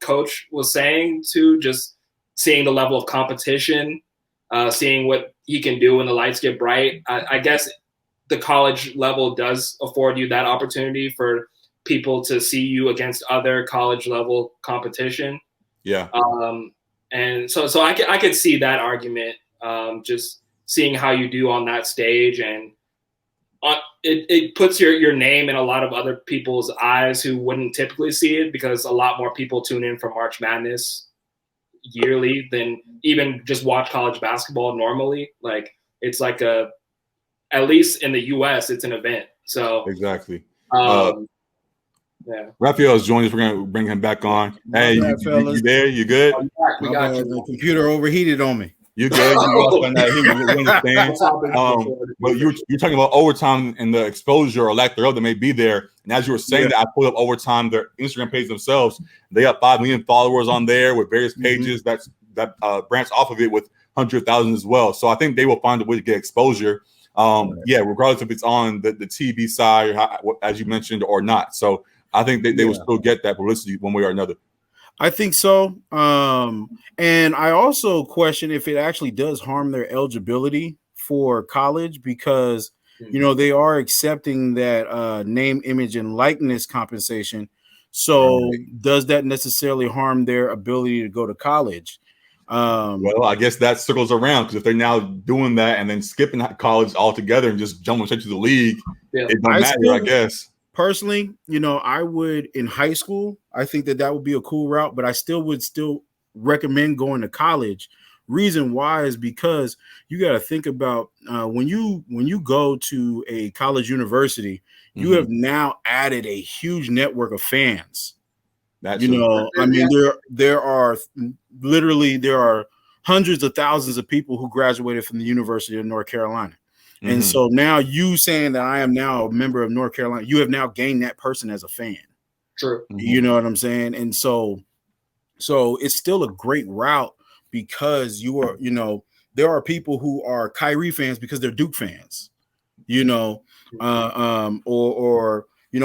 Coach was saying, to just seeing the level of competition, seeing what he can do when the lights get bright. I guess the college level does afford you that opportunity for people to see you against other college level competition. Yeah. And so I could see that argument, just seeing how you do on that stage, and it puts your name in a lot of other people's eyes who wouldn't typically see it, because a lot more people tune in for March Madness yearly than even just watch college basketball normally. Like it's like at least in the US, it's an event. So exactly. Yeah. Raphael's joined us. We're going to bring him back on. Hey, you there? You good? We got you. The computer overheated on me. You good? But you're talking about overtime and the exposure or lack thereof that may be there. And as you were saying that, I pulled up overtime, their Instagram page themselves. They got 5 million followers on there with various pages that branch off of it with 100,000 as well. So I think they will find a way to get exposure. Regardless if it's on the TV side, or as you mentioned, or not. So I think they will still get that publicity one way or another. I think so. And I also question if it actually does harm their eligibility for college, because, they are accepting that name, image, and likeness compensation. So does that necessarily harm their ability to go to college? Well, I guess that circles around, because if they're now doing that and then skipping college altogether and just jumping straight to the league, it don't matter, I guess. Personally, I would, in high school, I think that would be a cool route, but I would still recommend going to college. Reason why is because you got to think about when you go to a college university, you have now added a huge network of fans. That's I mean, there are hundreds of thousands of people who graduated from the University of North Carolina. And so now you saying that I am now a member of North Carolina, you have now gained that person as a fan. True. You know what I'm saying? And so it's still a great route, because you are, there are people who are Kyrie fans because they're Duke fans, or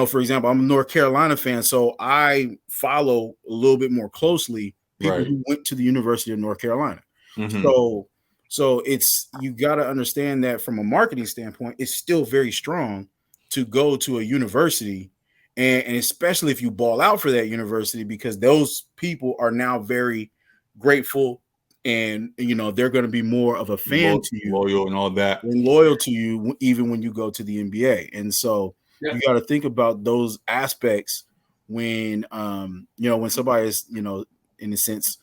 for example, I'm a North Carolina fan, so I follow a little bit more closely people who went to the University of North Carolina. So it's, you got to understand that from a marketing standpoint, it's still very strong to go to a university, and especially if you ball out for that university, because those people are now very grateful, and they're going to be more of a fan to you, loyal and all that, and loyal to you even when you go to the NBA. And so you got to think about those aspects when when somebody is in a sense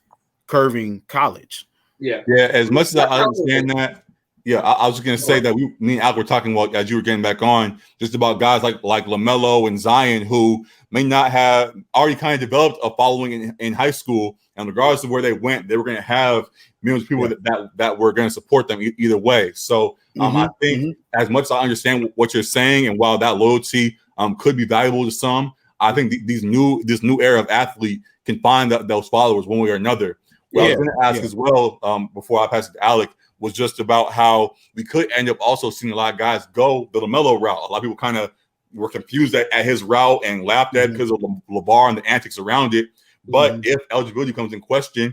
curving college. Yeah. As much as I understand that, I was just gonna say that me and Alec were talking about, as you were getting back on, just about guys like LaMelo and Zion, who may not have already kind of developed a following in high school, and regardless of where they went, they were going to have millions of people that were going to support them either way. So I think as much as I understand what you're saying, and while that loyalty could be valuable to some, I think this new era of athlete can find those followers one way or another. What I was going to ask as well, before I pass it to Alec, was just about how we could end up also seeing a lot of guys go the LaMelo route. A lot of people kind of were confused at his route and laughed at because of LeVar and the antics around it. But if eligibility comes in question,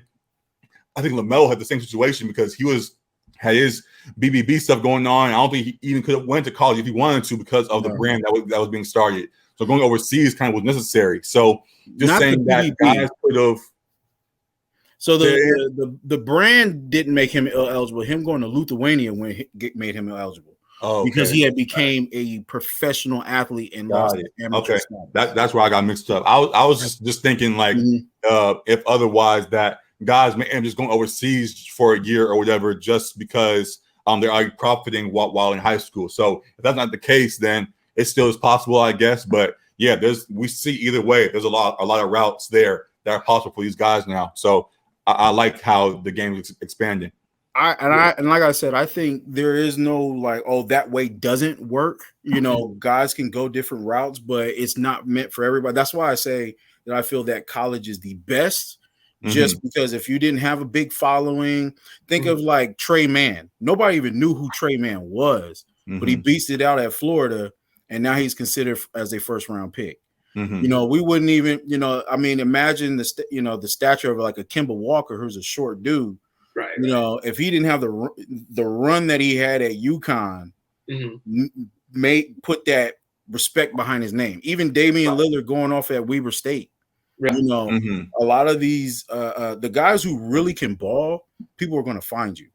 I think LaMelo had the same situation, because he had his BBB stuff going on. I don't think he even could have went to college if he wanted to, because of the brand that was being started. So going overseas kind of was necessary. So just Not saying that guys could have. So the brand didn't make him eligible. Him going to Lithuania made him eligible. Oh, okay. Because he had became a professional athlete and lost his amateur status. That's where I got mixed up. I was just thinking like if otherwise that guys may end up just going overseas for a year or whatever, just because they're already profiting while in high school. So if that's not the case, then it still is possible, I guess. But we see either way. There's a lot of routes there that are possible for these guys now. So I like how the game is expanding. And like I said, I think there is no like, oh, that way doesn't work. Guys can go different routes, but it's not meant for everybody. That's why I say that I feel that college is the best, just because if you didn't have a big following, think of like Trey Mann. Nobody even knew who Trey Mann was, but he beats it out at Florida, and now he's considered as a first-round pick. You know, we wouldn't even, you know, I mean, imagine the stature of like a Kemba Walker, who's a short dude. Right. You know, if he didn't have the run that he had at UConn, put that respect behind his name. Even Damian Lillard going off at Weber State. You know, a lot of these the guys who really can ball, people are going to find you.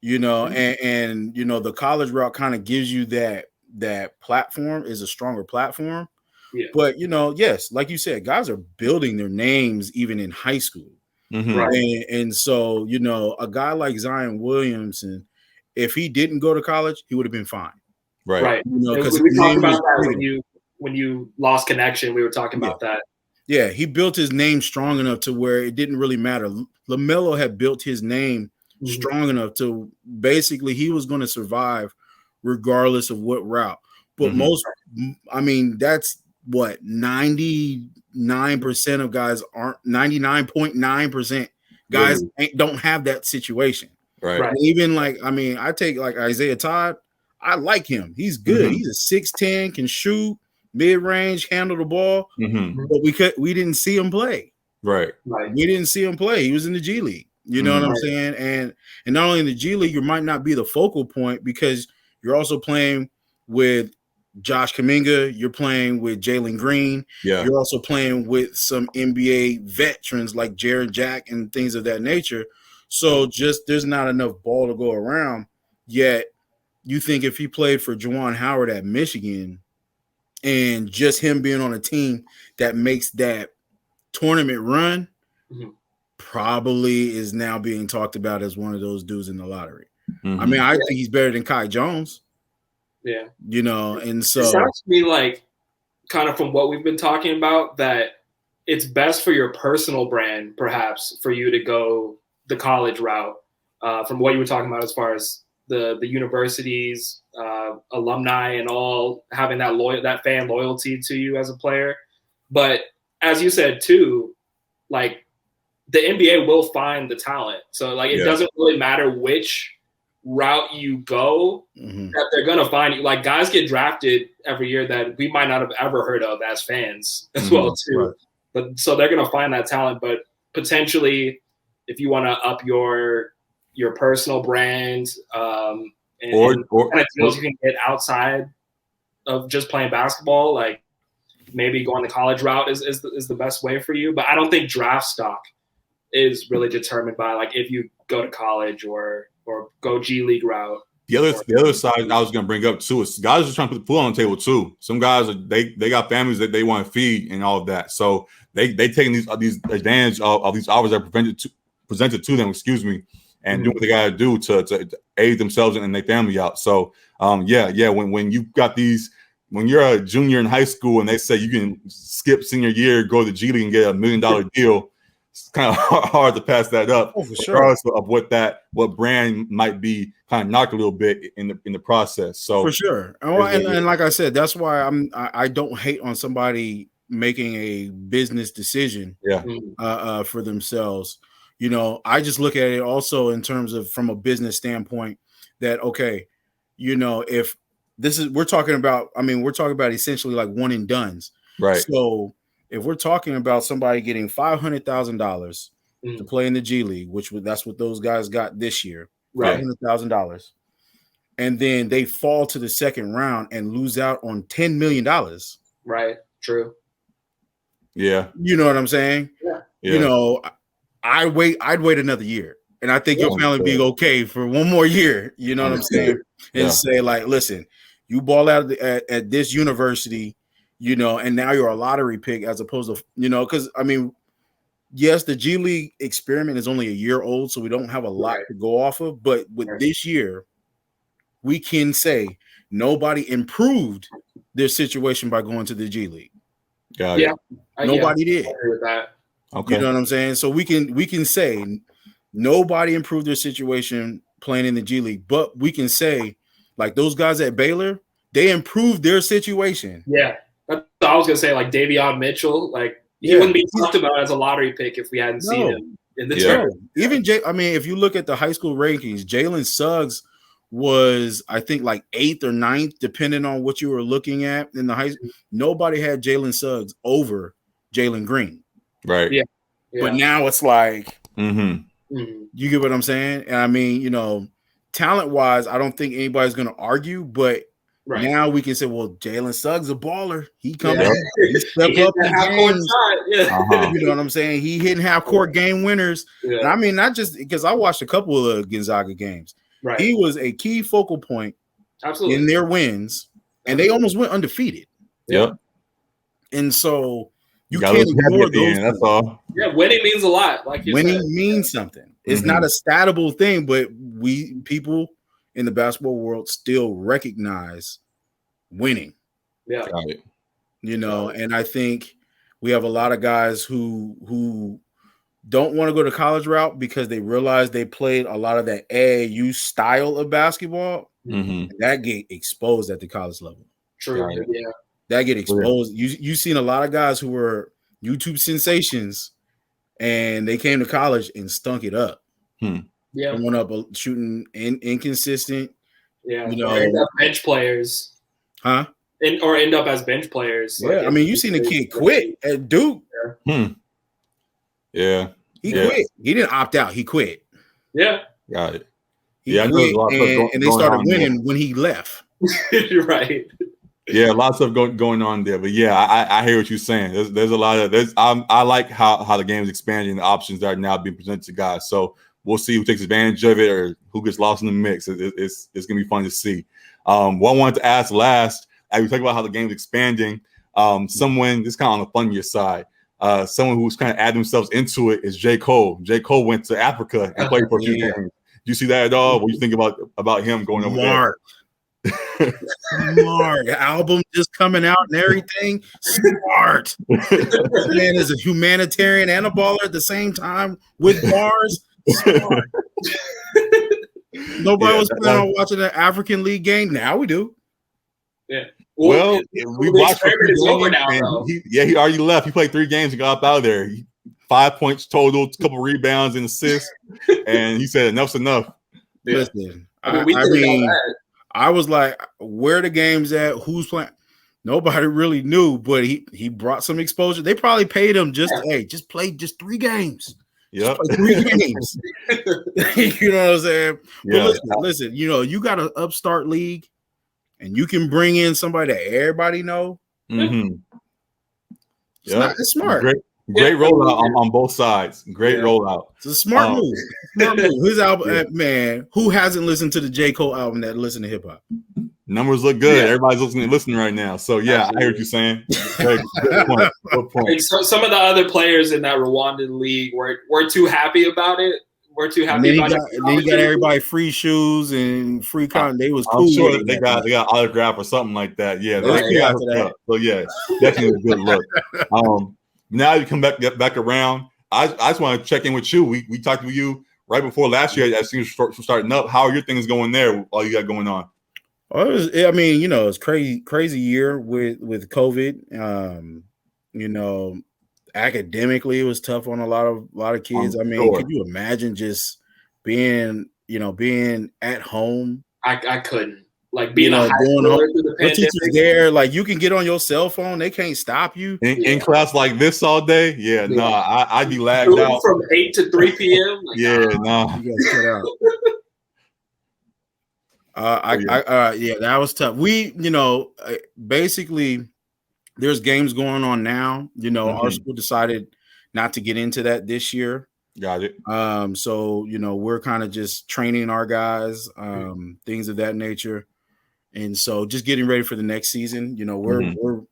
You know, and you know, the college route kind of gives you that platform is a stronger platform. Yeah. But you know, yes, like you said, guys are building their names even in high school. Right. And so, you know, a guy like Zion Williamson, if he didn't go to college, he would have been fine. Right. You know, because we talked about that when you lost connection. We were talking about that. Yeah, he built his name strong enough to where it didn't really matter. LaMelo had built his name strong enough to basically he was going to survive regardless of what route. But I mean, that's what 99% of guys aren't 99.9% guys don't have that situation. Right. And even like, I mean, I take like Isaiah Todd. I like him. He's good. He's a 6'10", can shoot, mid-range, handle the ball. But we didn't see him play. Right. We didn't see him play. He was in the G League. You know what I'm saying? And not only in the G League, you might not be the focal point because you're also playing with Josh Kuminga. You're playing with Jalen Green. Yeah. You're also playing with some NBA veterans like Jared Jack and things of that nature. So just there's not enough ball to go around. Yet you think if he played for Juwan Howard at Michigan and just him being on a team that makes that tournament run, probably is now being talked about as one of those dudes in the lottery. I mean, I think he's better than Kai Jones. Yeah. You know, and so it sounds to me like kind of from what we've been talking about that it's best for your personal brand, perhaps, for you to go the college route from what you were talking about as far as the universities, alumni and all having that fan loyalty to you as a player. But as you said too, like the NBA will find the talent. So like it doesn't really matter which route you go, that they're gonna find you. Like guys get drafted every year that we might not have ever heard of as fans as well too. Right. But so they're gonna find that talent. But potentially, if you want to up your personal brand, and kind of deals you can get outside of just playing basketball, like maybe going the college route is the best way for you. But I don't think draft stock is really determined by like if you go to college or go G League route. The other side I was going to bring up too is guys are trying to put the food on the table too. Some guys they got families that they want to feed and all of that, so they taking these advantage of these offers that are presented to them. And do what they got to do to aid themselves and their family out. So when you've got these, when you're a junior in high school and they say you can skip senior year, go to G League and get $1 million deal, it's kind of hard to pass that up. Oh, for sure. Regardless of what brand might be kind of knocked a little bit in the process. So for sure. And like I said, that's why I don't hate on somebody making a business decision for themselves. You know, I just look at it also in terms of from a business standpoint that, okay, you know, if this is, we're talking about essentially like one and dones. Right. So if we're talking about somebody getting $500,000 to play in the G League, that's what those guys got this year, right. $500,000, and then they fall to the second round and lose out on $10 million. Right. True. Yeah. You know what I'm saying? Yeah. You know, I'd wait another year, and I think your family be okay for one more year. You know what I'm saying? And say like, listen, you ball out at this university, you know, and now you're a lottery pick as opposed to, you know, because I mean, yes, the G League experiment is only a year old, so we don't have a lot to go off of. But with this year, we can say nobody improved their situation by going to the G League. Nobody did. I agree with that. Okay. You know what I'm saying? So we can say nobody improved their situation playing in the G League, but we can say like those guys at Baylor, they improved their situation. Yeah. That's what I was gonna say, like Davion Mitchell, like he wouldn't be talked about as a lottery pick if we hadn't seen him. in the Yeah. tournament. Even I mean, if you look at the high school rankings, Jalen Suggs was, I think, like 8th or 9th, depending on what you were looking at in the high school. Nobody had Jalen Suggs over Jalen Green. Right. Yeah. But now it's like, Mm-hmm. you get what I'm saying? And I mean, you know, talent-wise, I don't think anybody's going to argue, but now we can say, well, Jalen Suggs a baller. He come in, he step up in games. You know what I'm saying? He hitting half-court game winners. And I mean, not just because I watched a couple of Gonzaga games. Right. He was a key focal point in their wins, and they almost went undefeated. Yep. And so you can't ignore those. That's all. Yeah, winning means a lot. Like you winning said. means something. It's not a statable thing, but people in the basketball world still recognize winning. Yeah. You know, and I think we have a lot of guys who don't want to go to college route because they realize they played a lot of that AAU style of basketball. And that get exposed at the college level. True. Yeah. That get exposed. You've seen a lot of guys who were YouTube sensations and they came to college and stunk it up. Yeah. Went up shooting inconsistent. Yeah. You know, end up bench players. Huh? Or end up as bench players. Yeah. I mean, you seen the kid quit at Duke. Yeah. He quit. He didn't opt out. He quit. Yeah. Got it. He quit, and they started winning when he left. You're right. Yeah, lots of going on there, but yeah, I hear what you're saying. There's a lot of I like how the game is expanding, the options that are now being presented to guys. So we'll see who takes advantage of it or who gets lost in the mix. It's gonna be fun to see. What I wanted to ask last, as we talk about how the game is expanding, someone this kind of on the funnier side, someone who's kind of adding themselves into it is J. Cole. J. Cole went to Africa and played for a few games. Do you see that at all? What do you think about him going over there? Smart album just coming out and everything. Smart. This man is a humanitarian and a baller at the same time with bars. Smart. Nobody was planning on watching an African League game. Now we do. Yeah. Well, we watched for 3 over now, he already left. He played 3 games and got up out of there. 5 points total, a couple rebounds and assists, and he said enough's enough. Listen, I mean I was like, where the game's at? Who's playing? Nobody really knew, but he brought some exposure. They probably paid him just play 3 games. Yeah, 3 games. You know what I'm saying? Yeah. But listen, you know, you got an upstart league, and you can bring in somebody that everybody know. Yeah, it's smart. Great rollout on both sides. Great rollout. It's a smart move. Smart move. His album, man. Who hasn't listened to the J. Cole album that listen to hip hop? Numbers look good. Everybody's listening right now. So yeah, I hear what you're saying. Good point. Good point. So some of the other players in that Rwandan league were too happy about it. We're too happy about it. And then you got everybody free shoes and free content. They was cool. I'm sure they got autograph or something like that. Yeah, so yeah, definitely a good look. Now you come back around. I just want to check in with you. We talked with you right before last year as things were starting up. How are your things going there? All you got going on? I mean, you know, it's crazy year with COVID. You know, academically it was tough on a lot of kids. I mean, could you imagine just being at home? I couldn't. Like being a high schooler through the pandemic. Teachers there, like you can get on your cell phone, they can't stop you in class like this all day. I'd be lagged out from 8 to 3 p.m. Like, you gotta shut out. That was tough. We, you know, basically, there's games going on now. You know, our school decided not to get into that this year. Got it. So you know, we're kind of just training our guys, things of that nature. And so just getting ready for the next season, you know, we're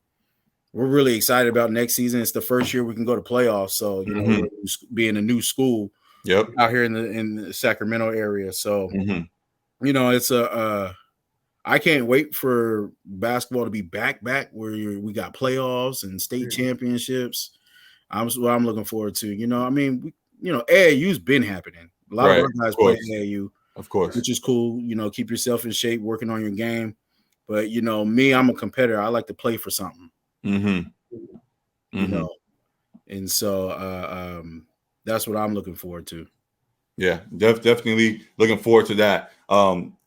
really excited about next season. It's the first year we can go to playoffs. So, you know, being a new school out here in the Sacramento area. So, you know, it's I can't wait for basketball to be back where we got playoffs and state championships. What I'm looking forward to. You know, I mean, AAU's been happening. A lot of our guys play AAU. Of course, which is cool. You know, keep yourself in shape, working on your game. But you know, me, I'm a competitor. I like to play for something. You know, and so That's what I'm looking forward to. Yeah, definitely looking forward to that.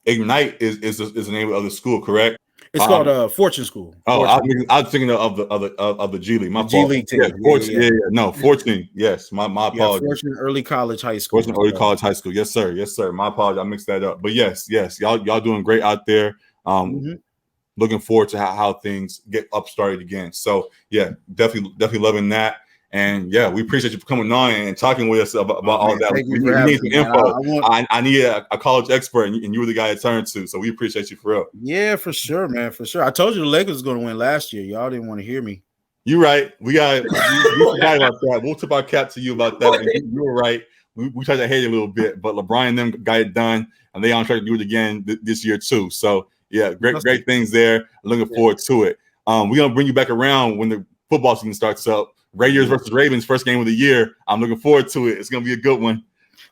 Ignite is the name of the school, correct? It's called Fortune School. Oh, Fortune. I was thinking of the G League. My G fault. League team. Yeah, Fortune. Yeah. No, Fortune. Yes, my apologies. Fortune Early College High School. Fortune Early College High School. Yes, sir. Yes, sir. My apologies. I mixed that up. But yes, y'all doing great out there. Looking forward to how things get upstarted again. So yeah, definitely loving that. And yeah, we appreciate you for coming on and talking with us about all that. We need some info. I need a college expert, and you were the guy to turn to. So we appreciate you for real. Yeah, for sure, man. For sure. I told you the Lakers was going to win last year. Y'all didn't want to hear me. You're right. We forgot about that. We'll tip our cap to you about that. You were right. We tried to hate it a little bit, but LeBron and them got it done, and they on track to do it again this year too. So yeah, great things there. Looking forward to it. We're gonna bring you back around when the football season starts up. Raiders versus Ravens, first game of the year. I'm looking forward to it. It's gonna be a good one.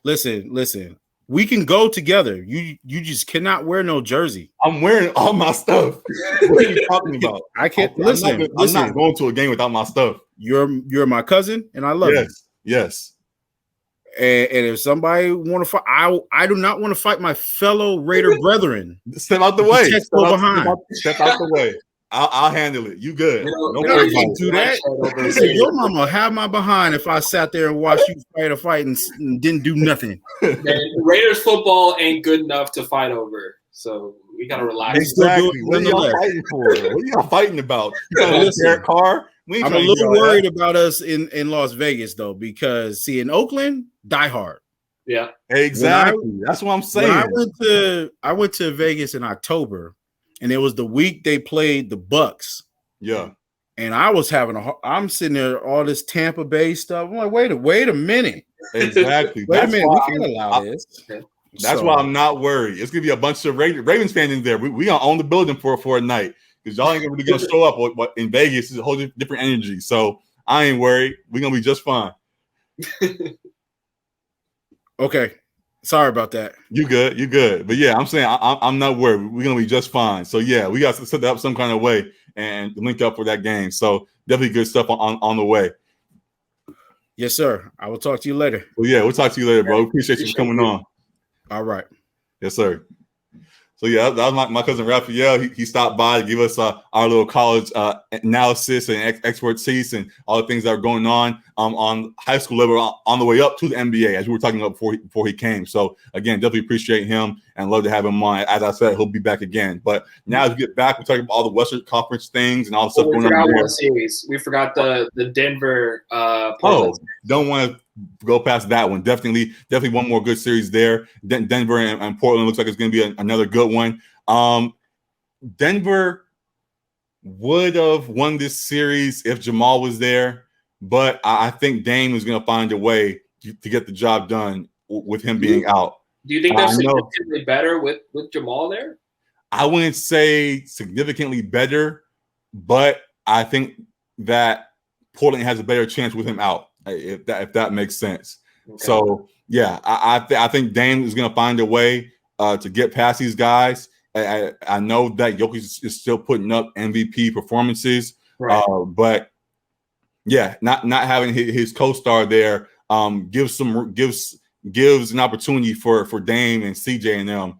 Listen. We can go together. You just cannot wear no jersey. I'm wearing all my stuff. What are you talking about? I can't listen. I'm not going to a game without my stuff. You're my cousin, and I love you. Yes. And if somebody want to fight, I do not want to fight my fellow Raider brethren. Step out the way. Step out the way. I'll handle it. You good? Don't worry about do that. Listen, your mama have my behind if I sat there and watched you fight a fight and didn't do nothing. Man, Raiders football ain't good enough to fight over, so we gotta relax. Exactly. What are y'all fighting for? What are y'all fighting about? You got Garrett Carr? I'm a little worried about us in Las Vegas though, because in Oakland, die hard. Yeah, exactly. That's what I'm saying. I went to Vegas in October. And it was the week they played the Bucks. Yeah. And I was I'm sitting there, all this Tampa Bay stuff. I'm like, wait a minute. Exactly. Wait a minute. We can't allow this. That's why I'm not worried. It's going to be a bunch of Ravens fans in there. We going to own the building for a night because y'all ain't really going to show up in Vegas. It's a whole different energy. So I ain't worried. We're going to be just fine. Okay. Sorry about that. You good. But yeah, I'm saying I'm not worried. We're gonna be just fine. So yeah, we got to set that up some kind of way and link up for that game. So definitely good stuff on the way. Yes, sir. I will talk to you later. Well, yeah, we'll talk to you later, bro. Appreciate you coming on. All right. Yes, sir. So yeah, that was my cousin Raphael. He stopped by to give us our little college analysis and expertise and all the things that are going on high school level on the way up to the NBA, as we were talking about before he came. So again, definitely appreciate him and love to have him on. As I said, he'll be back again. But now as we get back, we're talking about all the Western Conference things and all the stuff going on. One series. We forgot the Denver. Don't want to go past that one. Definitely one more good series there. Denver and Portland looks like it's going to be another good one. Denver would have won this series if Jamal was there, but I think Dame is going to find a way to get the job done with him being out. Do you think they're significantly better with Jamal there? I wouldn't say significantly better, but I think that Portland has a better chance with him out. If that makes sense. Okay. So yeah, I think Dame is going to find a way to get past these guys. I know that Jokic is still putting up MVP performances, right. But yeah, not having his co-star there gives an opportunity for Dame and CJ and them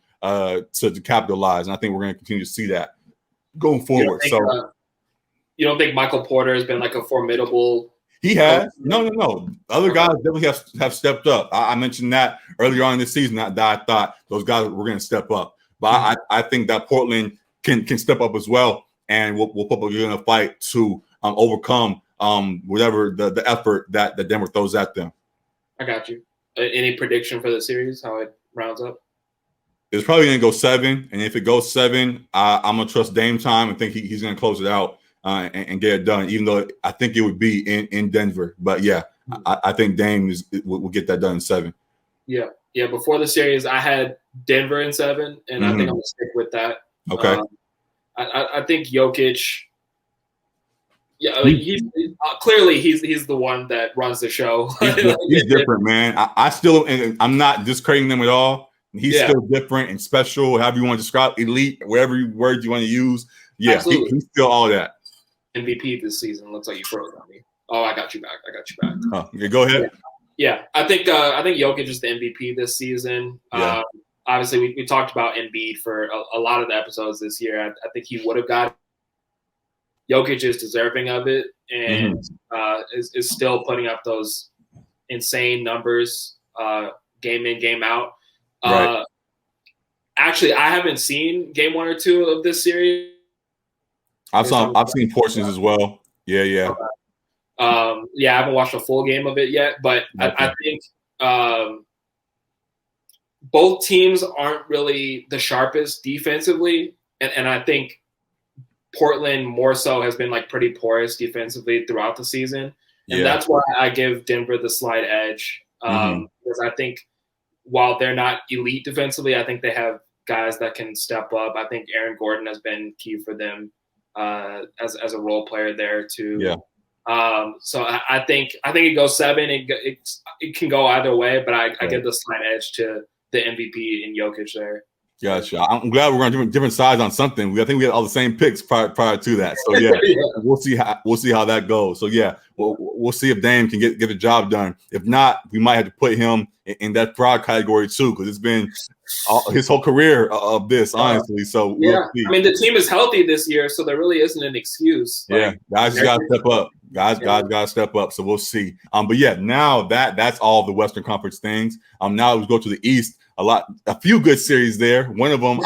to capitalize, and I think we're going to continue to see that going forward. You don't think Michael Porter has been like a formidable? He has. No. Other guys definitely have stepped up. I mentioned that earlier on in the season that I thought those guys were going to step up. But I think that Portland can step up as well, and we'll put up in a fight to overcome whatever the effort that Denver throws at them. I got you. Any prediction for the series, how it rounds up? It's probably going to go 7, and if it goes 7, I'm going to trust Dame time and think he's going to close it out. And get it done, even though I think it would be in Denver. But yeah, I think Dame will get that done in 7. Yeah. Before the series, I had Denver in 7, and I think I'm gonna stick with that. Okay. I think Jokic. Yeah, he's clearly he's the one that runs the show. He's different, man. I'm not discrediting them at all. He's still different and special, however you want to describe elite, whatever word you want to use. Yeah, he's still all that. MVP this season. Looks like you froze on me. Oh, I got you back. Oh, okay, go ahead. Yeah, I think Jokic is the MVP this season. Yeah. Obviously, we talked about Embiid for a lot of the episodes this year. I think he would have got. Jokic is deserving of it, and is still putting up those insane numbers, game in, game out. Right. Actually, I haven't seen game 1 or 2 of this series. I've seen portions as well. Yeah. I haven't watched a full game of it yet, but okay. I think both teams aren't really the sharpest defensively, and I think Portland more so has been like pretty porous defensively throughout the season, and that's why I give Denver the slight edge, because I think while they're not elite defensively, I think they have guys that can step up. I think Aaron Gordon has been key for them as a role player there too. Yeah. So I think it goes 7. It can go either way, but I give the slight edge to the MVP in Jokic there. Gotcha. I'm glad we're on different sides on something. I think we had all the same picks prior to that. So yeah, we'll see how that goes. So yeah, we'll see if Dame can get the job done. If not, we might have to put him in that fraud category too, because it's been his whole career of this, honestly. So yeah, I mean the team is healthy this year, so there really isn't an excuse. Guys just gotta step up. Guys gotta step up. So we'll see. But yeah, now that's all the Western Conference things. Now we go to the East. A few good series there. One of them,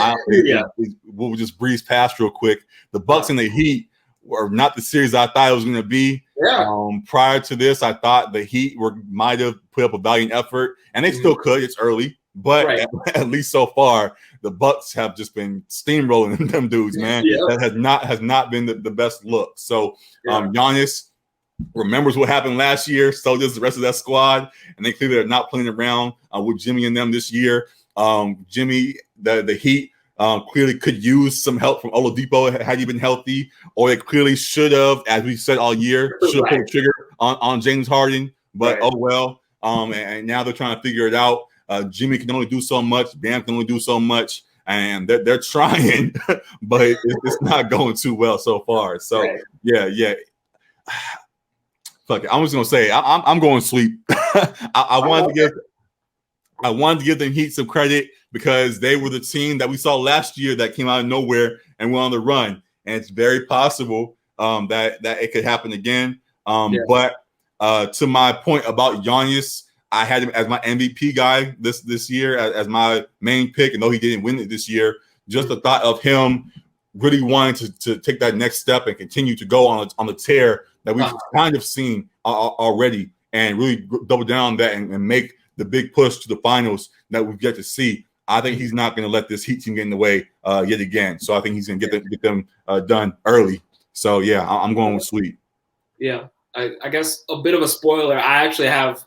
we'll just breeze past real quick. The Bucks and the Heat were not the series I thought it was going to be. Yeah. Prior to this, I thought the Heat might have put up a valiant effort, and they still could. It's early, but at least so far, the Bucks have just been steamrolling them dudes, man. Yeah. That has not been the best look. So Giannis remembers what happened last year, so does the rest of that squad, and they clearly are not playing around with Jimmy and them this year. Jimmy, the Heat clearly could use some help from Oladipo had he been healthy, or they clearly should have, as we said all year, should have pulled the trigger on James Harden, but oh well. And now they're trying to figure it out. Jimmy can only do so much, Bam can only do so much, and they're trying, but it's not going too well so far. So yeah. Fuck it. I'm just gonna say I'm going sweep. I wanted to give them Heat some credit because they were the team that we saw last year that came out of nowhere and went on the run, and it's very possible that it could happen again. But to my point about Giannis, I had him as my MVP guy this year as my main pick, and though he didn't win it this year, just the thought of him really wanting to take that next step and continue to go on the tear that we've kind of seen already, and really double down on that and make the big push to the finals that we've yet to see. I think he's not going to let this Heat team get in the way yet again. So I think he's going to get them done early. So yeah, I'm going with sweep. Yeah, I guess a bit of a spoiler. I actually have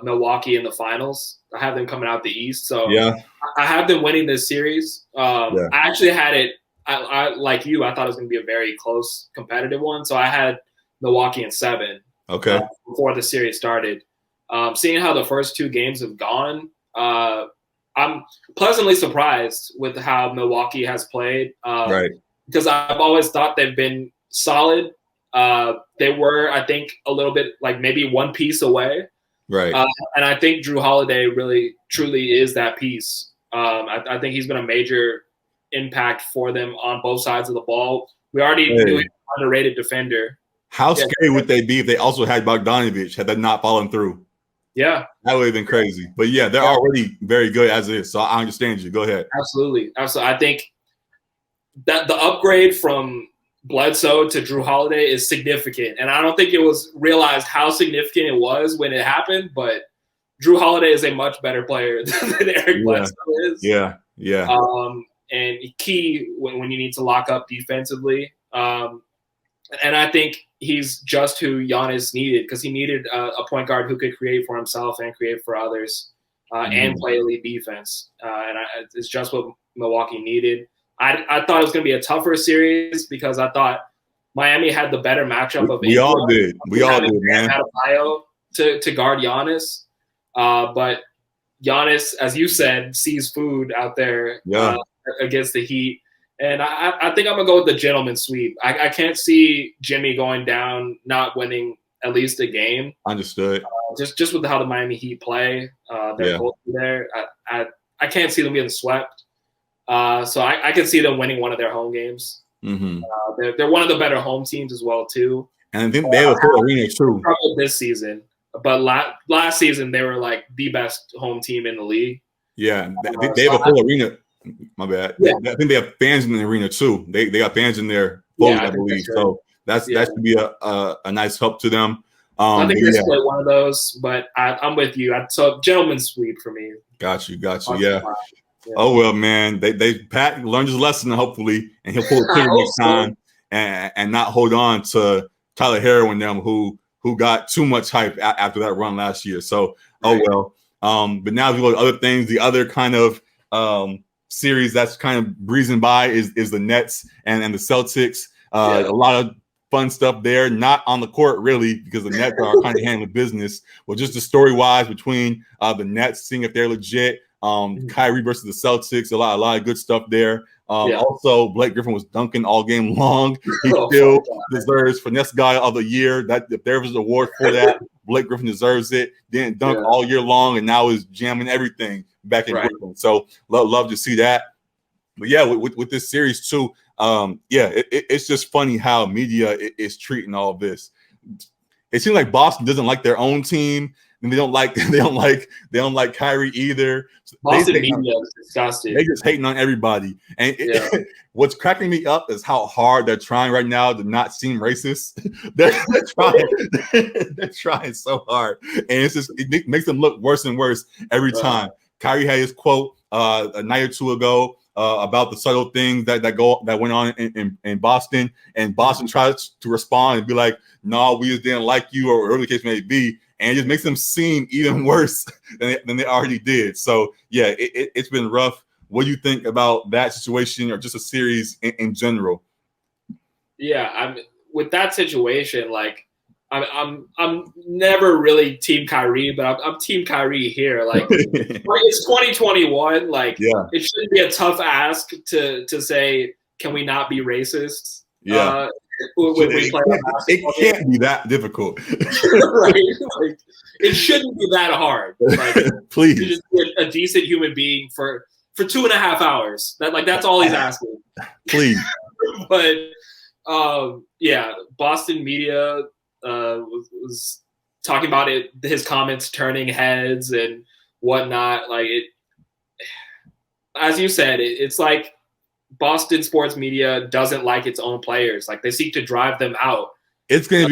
Milwaukee in the finals. I have them coming out the East. So yeah, I have them winning this series. I actually had it. I like you. I thought it was going to be a very close, competitive one. So I had Milwaukee in 7. Okay. Before the series started. Seeing how the first 2 games have gone, I'm pleasantly surprised with how Milwaukee has played. Because I've always thought they've been solid. They were, I think, a little bit like maybe one piece away. Right. And I think Drew Holiday really, truly is that piece. I think he's been a major impact for them on both sides of the ball. We already knew he was an underrated defender. How scary would they be if they also had Bogdanovich had that not fallen through? Yeah. That would have been crazy. But yeah, they're already very good as is. So I understand you. Go ahead. Absolutely. I think that the upgrade from Bledsoe to Drew Holiday is significant. And I don't think it was realized how significant it was when it happened, but Drew Holiday is a much better player than Eric Bledsoe is. Yeah. And key when you need to lock up defensively. And I think he's just who Giannis needed, because he needed a point guard who could create for himself and create for others and play elite defense. It's just what Milwaukee needed. I thought it was going to be a tougher series because I thought Miami had the better matchup of we all did, man. To guard Giannis. But Giannis, as you said, sees food out there against the Heat. And I think I'm going to go with the gentleman sweep. I can't see Jimmy going down, not winning at least a game. Understood. Just with how the Miami Heat play, their culture there, I can't see them getting swept. So I can see them winning one of their home games. Mm-hmm. They're one of the better home teams as well too. And I think they have a full arena too. This season, but last season they were like the best home team in the league. Yeah, they have a full arena. My bad. Yeah. I think they have fans in the arena too. They got fans in there, I believe. So that should be a nice help to them. I think they split one of those, but I'm with you. So gentleman's sweep for me. Got you. Yeah. Oh well, man. Pat learned his lesson hopefully, and he'll pull the trigger next time and not hold on to Tyler Herro and them who got too much hype after that run last year. So well. But now if we go to other things, the other kind of series that's kind of breezing by is the Nets and the Celtics. A lot of fun stuff there, not on the court really, because the Nets are kind of handling business. Well, just the story-wise between the Nets, seeing if they're legit. Kyrie versus the Celtics, a lot of good stuff there. Also, Blake Griffin was dunking all game long. He still deserves Finesse Guy of the Year. That if there was an award for that, Blake Griffin deserves it. Didn't dunk all year long, and now is jamming everything back in Brooklyn. So love to see that. But yeah, with this series too, it's just funny how media is treating all of this. It seems like Boston doesn't like their own team. And they don't like Kyrie either. Boston media is disgusting. They're just hating on everybody. And what's cracking me up is how hard they're trying right now to not seem racist. they're trying so hard, and it makes them look worse and worse every time. Kyrie had his quote a night or two ago about the subtle things that went on in Boston, and Boston tries to respond and be like, "No, we just didn't like you," or whatever the case may be. And it just makes them seem even worse than they already did. So, yeah, it's been rough. What do you think about that situation or just a series in general? Yeah, with that situation, like I'm never really Team Kyrie, but I'm Team Kyrie here. Like it's 2021. Like it shouldn't be a tough ask to say, can we not be racist? Yeah. It can't be that difficult. Right? Like, it shouldn't be that hard. Like, please, to just be a decent human being for 2.5 hours. That's all he's asking. Please. But Boston media was talking about it. His comments turning heads and whatnot. Like it, as you said, it's like Boston sports media doesn't like its own players. Like they seek to drive them out. It's gonna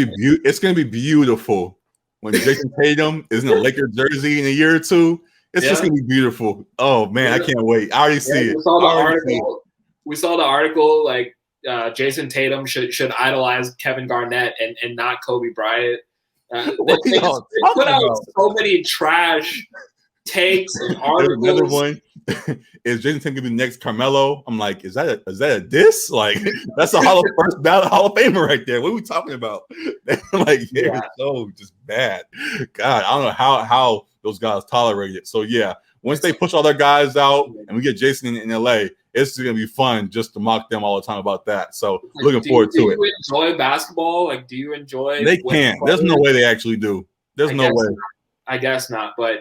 be beautiful when Jason Tatum is in a Lakers jersey in a year or two. It's just gonna be beautiful. Oh man, I can't wait. I already see it. We saw the article. Like Jason Tatum should idolize Kevin Garnett and not Kobe Bryant. They put out so many trash takes and articles. Another one is Jason Tatum gonna be the next Carmelo. I'm like, is that a diss? Like that's a first ballot Hall of Famer right there. What are we talking about? Like they're so just bad. God, I don't know how those guys tolerate it. So yeah, once they push all their guys out and we get Jason in LA, it's gonna be fun just to mock them all the time about that. So looking forward to it. Do you enjoy basketball? Like, do you enjoy? They can't. There's no way they actually do. There's no way. I guess not, but.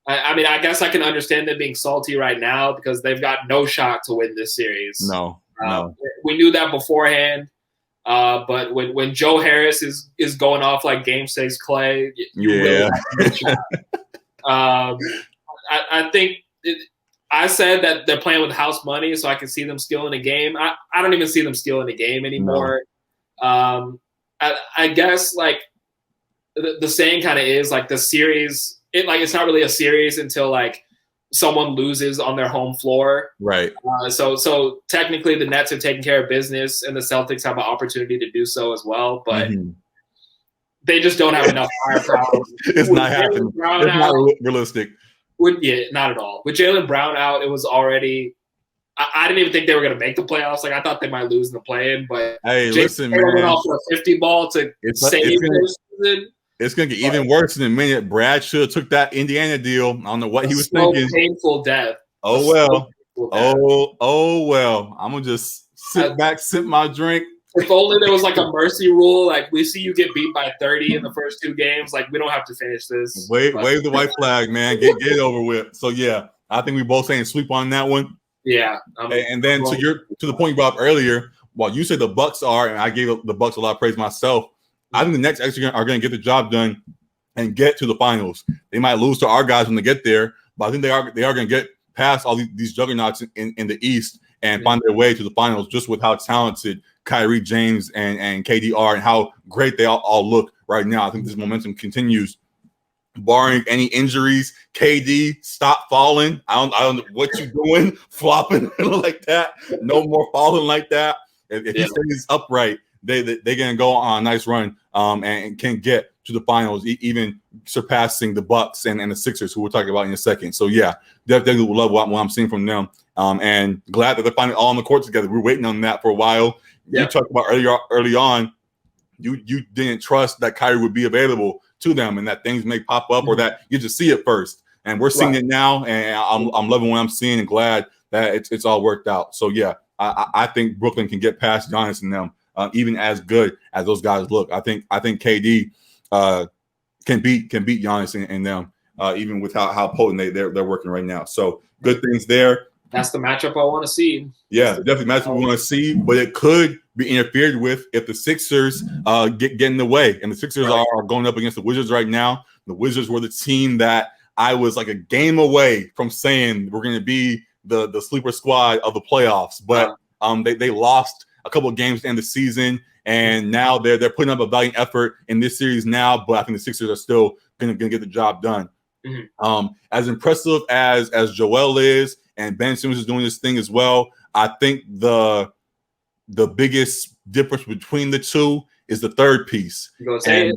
I mean, I guess I can understand them being salty right now because they've got no shot to win this series. No. We knew that beforehand. But when Joe Harris is going off like Game 6 Clay, really I think I said that they're playing with house money, so I can see them stealing a game. I don't even see them stealing a game anymore. No. I guess like the saying kind of is like the series. It's not really a series until like someone loses on their home floor. Right. So technically the Nets are taking care of business and the Celtics have an opportunity to do so as well, but they just don't have enough firepower. It's not happening. It's not realistic. Not at all. With Jaylen Brown out, it was already I didn't even think they were going to make the playoffs. Like I thought they might lose in the play-in, but hey, listen, man, went off for a 50 ball to save their season. It's going to get even worse in a minute. Brad should have took that Indiana deal. I don't know what he was thinking. Painful death. Oh, well. Oh, well. I'm going to just sit back, sip my drink, If only there was like a mercy rule. Like we see you get beat by 30 in the first 2 games. Like we don't have to finish this. Wave the white flag, man. Get it over with. So yeah, I think we both saying sweep on that one. Yeah. And then to the point you brought up earlier, while you said the Bucks are, and I gave the Bucks a lot of praise myself, I think the Nets actually are going to get the job done and get to the finals. They might lose to our guys when they get there, but I think they are going to get past all these juggernauts in the East and find their way to the finals just with how talented Kyrie, James, and KD are and how great they all look right now. I think this momentum continues. Barring any injuries, KD, stop falling. I don't know what you're doing, flopping like that. No more falling like that. If he stays upright, they're gonna go on a nice run and can get to the finals, even surpassing the Bucks and the Sixers, who we're talking about in a second. So yeah, definitely love what I'm seeing from them. And glad that they're finally all on the court together. We're waiting on that for a while. Yeah. You talked about early on, you didn't trust that Kyrie would be available to them and that things may pop up or that you just see it first. And we're seeing it now, and I'm loving what I'm seeing and glad that it's all worked out. So yeah, I think Brooklyn can get past Giannis and them, even as good as those guys look. I think KD can beat Giannis and them, even with how potent they're working right now. So good things there. That's the matchup I want to see. Yeah, definitely matchup we want to see, but it could be interfered with if the Sixers get in the way. And the Sixers are going up against the Wizards right now. The Wizards were the team that I was like a game away from saying we're going to be the sleeper squad of the playoffs, but they lost a couple of games to end the season, and now they're putting up a valiant effort in this series now. But I think the Sixers are still going to get the job done. Mm-hmm. As impressive as Joel is, and Ben Simmons is doing this thing as well, I think the biggest difference between the two is the third piece. You gonna say it?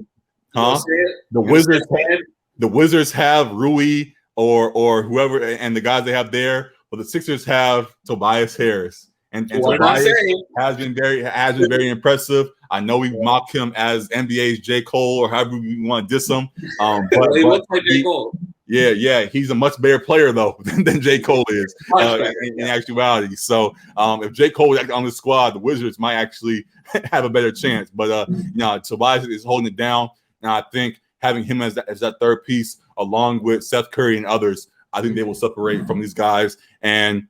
The Wizards have Rui or whoever and the guys they have there, but the Sixers have Tobias Harris. And Tobias has been very impressive. I know we mock him as NBA's J. Cole or however we want to diss him. But he looks like J. Cole. Yeah, he's a much better player though than J. Cole is in actuality. So if J. Cole was on the squad, the Wizards might actually have a better chance. But Tobias is holding it down, and I think having him as that third piece, along with Seth Curry and others, I think they will separate from these guys. And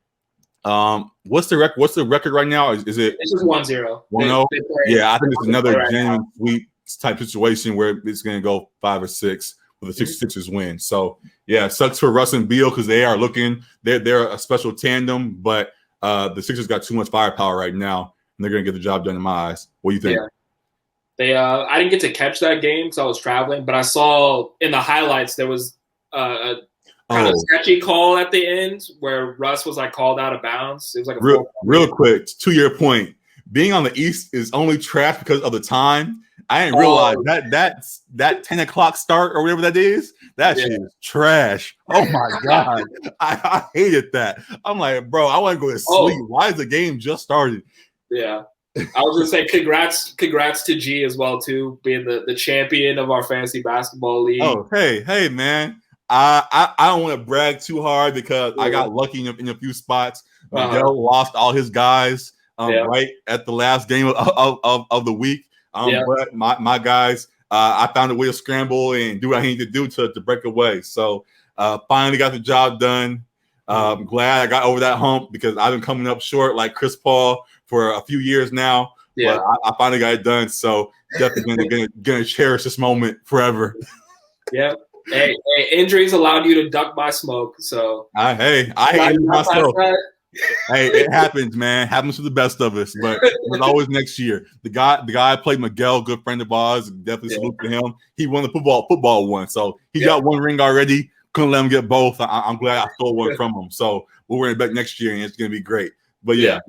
what's the record right now? Is it? It's just 1-0. 1-0. Yeah, I think it's another genuine sweep type situation where it's going to go 5 or 6. The Sixers win. So yeah, it sucks for Russ and Beal because they are looking. They're a special tandem, but the Sixers got too much firepower right now, and they're gonna get the job done in my eyes. What do you think? Yeah. They I didn't get to catch that game because I was traveling, but I saw in the highlights there was a kind of sketchy call at the end where Russ was like called out of bounds. It was like a real quick to your point. Being on the East is only trash because of the time. I didn't realize that 10 o'clock start or whatever that is. That shit is trash. Oh my god, I hated that. I'm like, bro, I want to go to sleep. Why is the game just started? Yeah, I was gonna say congrats to G as well too, being the champion of our fantasy basketball league. Oh hey man, I don't want to brag too hard because I got lucky in a few spots. Miguel lost all his guys right at the last game of the week. But my guys, I found a way to scramble and do what I need to do to break away. So finally got the job done. I'm glad I got over that hump because I've been coming up short like Chris Paul for a few years now. Yeah, but I finally got it done. So definitely gonna cherish this moment forever. Yeah. Hey, injuries allowed you to duck my smoke. So I hate myself. Hey, it happens, man. Happens to the best of us, but it's always next year. The guy I played, Miguel, good friend of ours. Definitely salute to him. He won the football one, so he got one ring already. Couldn't let him get both. I'm glad I stole one from him. So we'll run it back next year, and it's gonna be great. But yeah,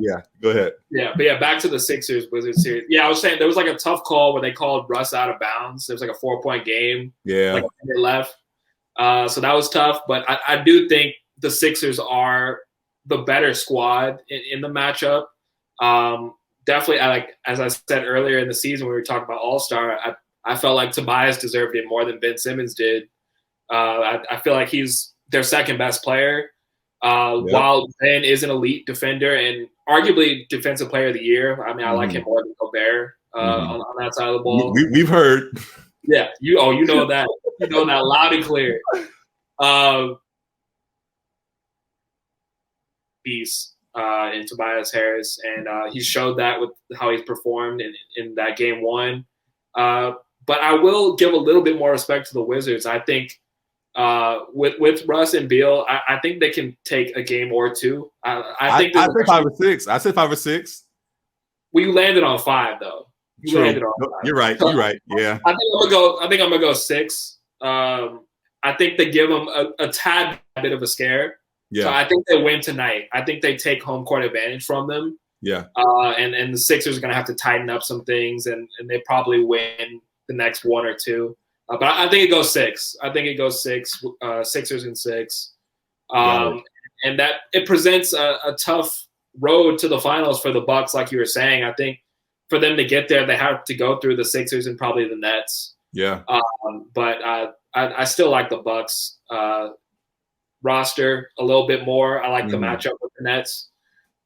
go ahead. Yeah, but back to the Sixers Wizards series. Yeah, I was saying there was like a tough call where they called Russ out of bounds. There was like a 4-point game. Yeah, like they left. So that was tough. But I do think the Sixers are the better squad in the matchup. Definitely, as I said earlier in the season when we were talking about All-Star, I felt like Tobias deserved it more than Ben Simmons did. I feel like he's their second best player. While Ben is an elite defender and arguably defensive player of the year. I mean, I like him more than Gobert on that side of the ball. We've heard. Yeah, you know that. You know that loud and clear. Piece in Tobias Harris, and he showed that with how he's performed in that game 1. But I will give a little bit more respect to the Wizards. I think with Russ and Beal, I think they can take a game or two. I think I said 5 or 6. I said 5 or 6. Well, you landed on 5 though. You landed on 5. You're right. You're right. Yeah. I think I'm gonna go 6. I think they give them a tad bit of a scare. Yeah. So I think they win tonight. I think they take home court advantage from them. Yeah. And the Sixers are going to have to tighten up some things, and they probably win the next 1 or 2. But I think it goes 6. I think it goes 6. Sixers in 6. And that it presents a tough road to the finals for the Bucks, like you were saying. I think for them to get there, they have to go through the Sixers and probably the Nets. Yeah. But I still like the Bucks roster a little bit more. I like the matchup with the Nets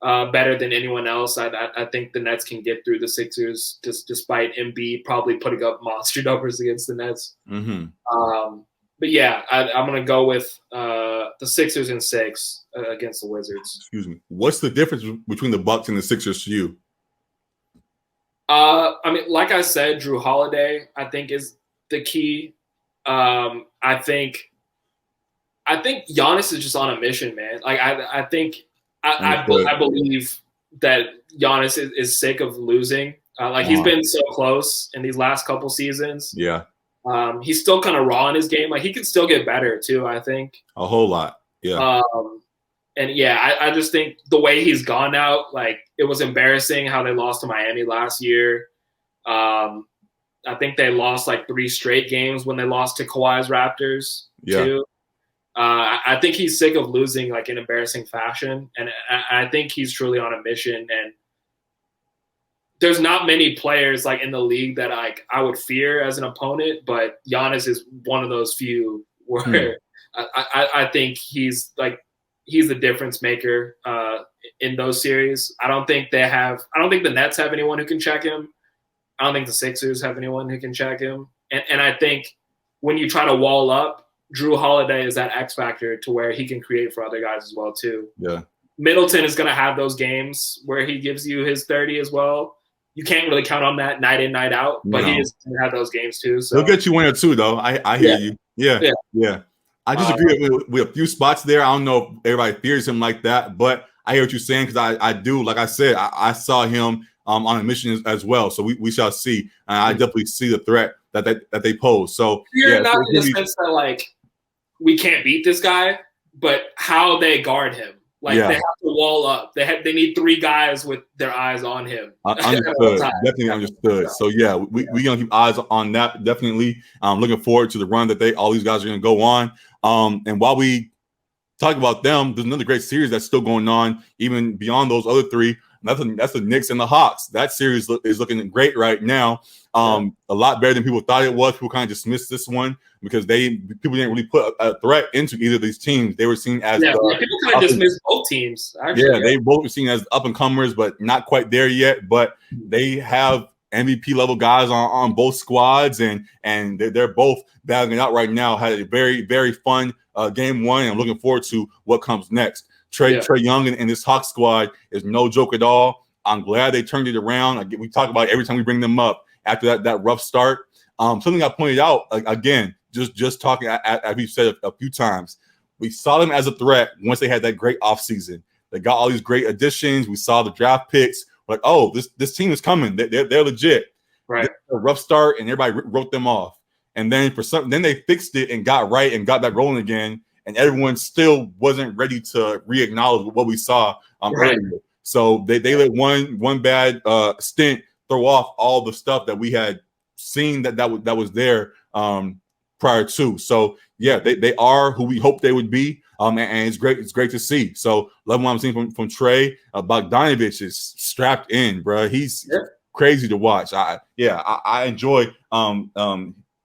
better than anyone else. I think the Nets can get through the Sixers despite Embiid probably putting up monster numbers against the Nets. But yeah, I'm going to go with the Sixers in 6 against the Wizards. Excuse me. What's the difference between the Bucks and the Sixers to you? I mean, like I said, Drew Holiday, I think, is the key. I think Giannis is just on a mission, man. Like I think I believe that Giannis is sick of losing. He's been so close in these last couple seasons. Yeah. He's still kind of raw in his game. Like he can still get better too, I think. A whole lot. Yeah. And yeah, I just think the way he's gone out, like it was embarrassing how they lost to Miami last year. I think they lost like 3 straight games when they lost to Kawhi's Raptors too. I think he's sick of losing like in embarrassing fashion, and I think he's truly on a mission. And there's not many players like in the league that I would fear as an opponent, but Giannis is one of those few where I think he's the difference maker in those series. I don't think the Nets have anyone who can check him. I don't think the Sixers have anyone who can check him. And I think when you try to wall up, Drew Holiday is that X factor to where he can create for other guys as well too. Yeah. Middleton is going to have those games where he gives you his 30 as well. You can't really count on that night in, night out, but he is going to have those games too. So he'll get you 1 or 2 though. I hear you. Yeah. I just agree with a few spots there. I don't know if everybody fears him like that, but I hear what you're saying because I do. Like I said, I saw him on a mission as well. So we shall see. I definitely see the threat that they pose. So not in the sense that like we can't beat this guy, but how they guard him. Like they have to wall up. They need 3 guys with their eyes on him. Understood. Definitely understood. So yeah, we're gonna keep eyes on that. Definitely. Looking forward to the run that all these guys are gonna go on. And while we talk about them, there's another great series that's still going on, even beyond those other 3. That's the Knicks and the Hawks. That series is looking great right now. A lot better than people thought it was. People kind of dismissed this one because people didn't really put a threat into either of these teams. They were seen as people kind of dismissed both teams. Actually. They both were seen as up and comers, but not quite there yet. But they have MVP level guys on both squads, and they're both battling it out right now. Had a very, very fun game 1, and I'm looking forward to what comes next. Trae Young and this Hawks squad is no joke at all. I'm glad they turned it around. We talk about it every time we bring them up after that rough start. Something I pointed out again, just talking as we've said a few times, we saw them as a threat once they had that great offseason. They got all these great additions. We saw the draft picks. Like, oh, this team is coming. They're legit. Right. A rough start, and everybody wrote them off. And then then they fixed it and got right and got back rolling again. And everyone still wasn't ready to re-acknowledge what we saw earlier. So they let one bad stint throw off all the stuff that we had seen that was there prior to. So yeah, they are who we hoped they would be. And it's great to see. So love what I'm seeing from Trae. Bogdanovich is strapped in, bro. He's crazy to watch. I enjoy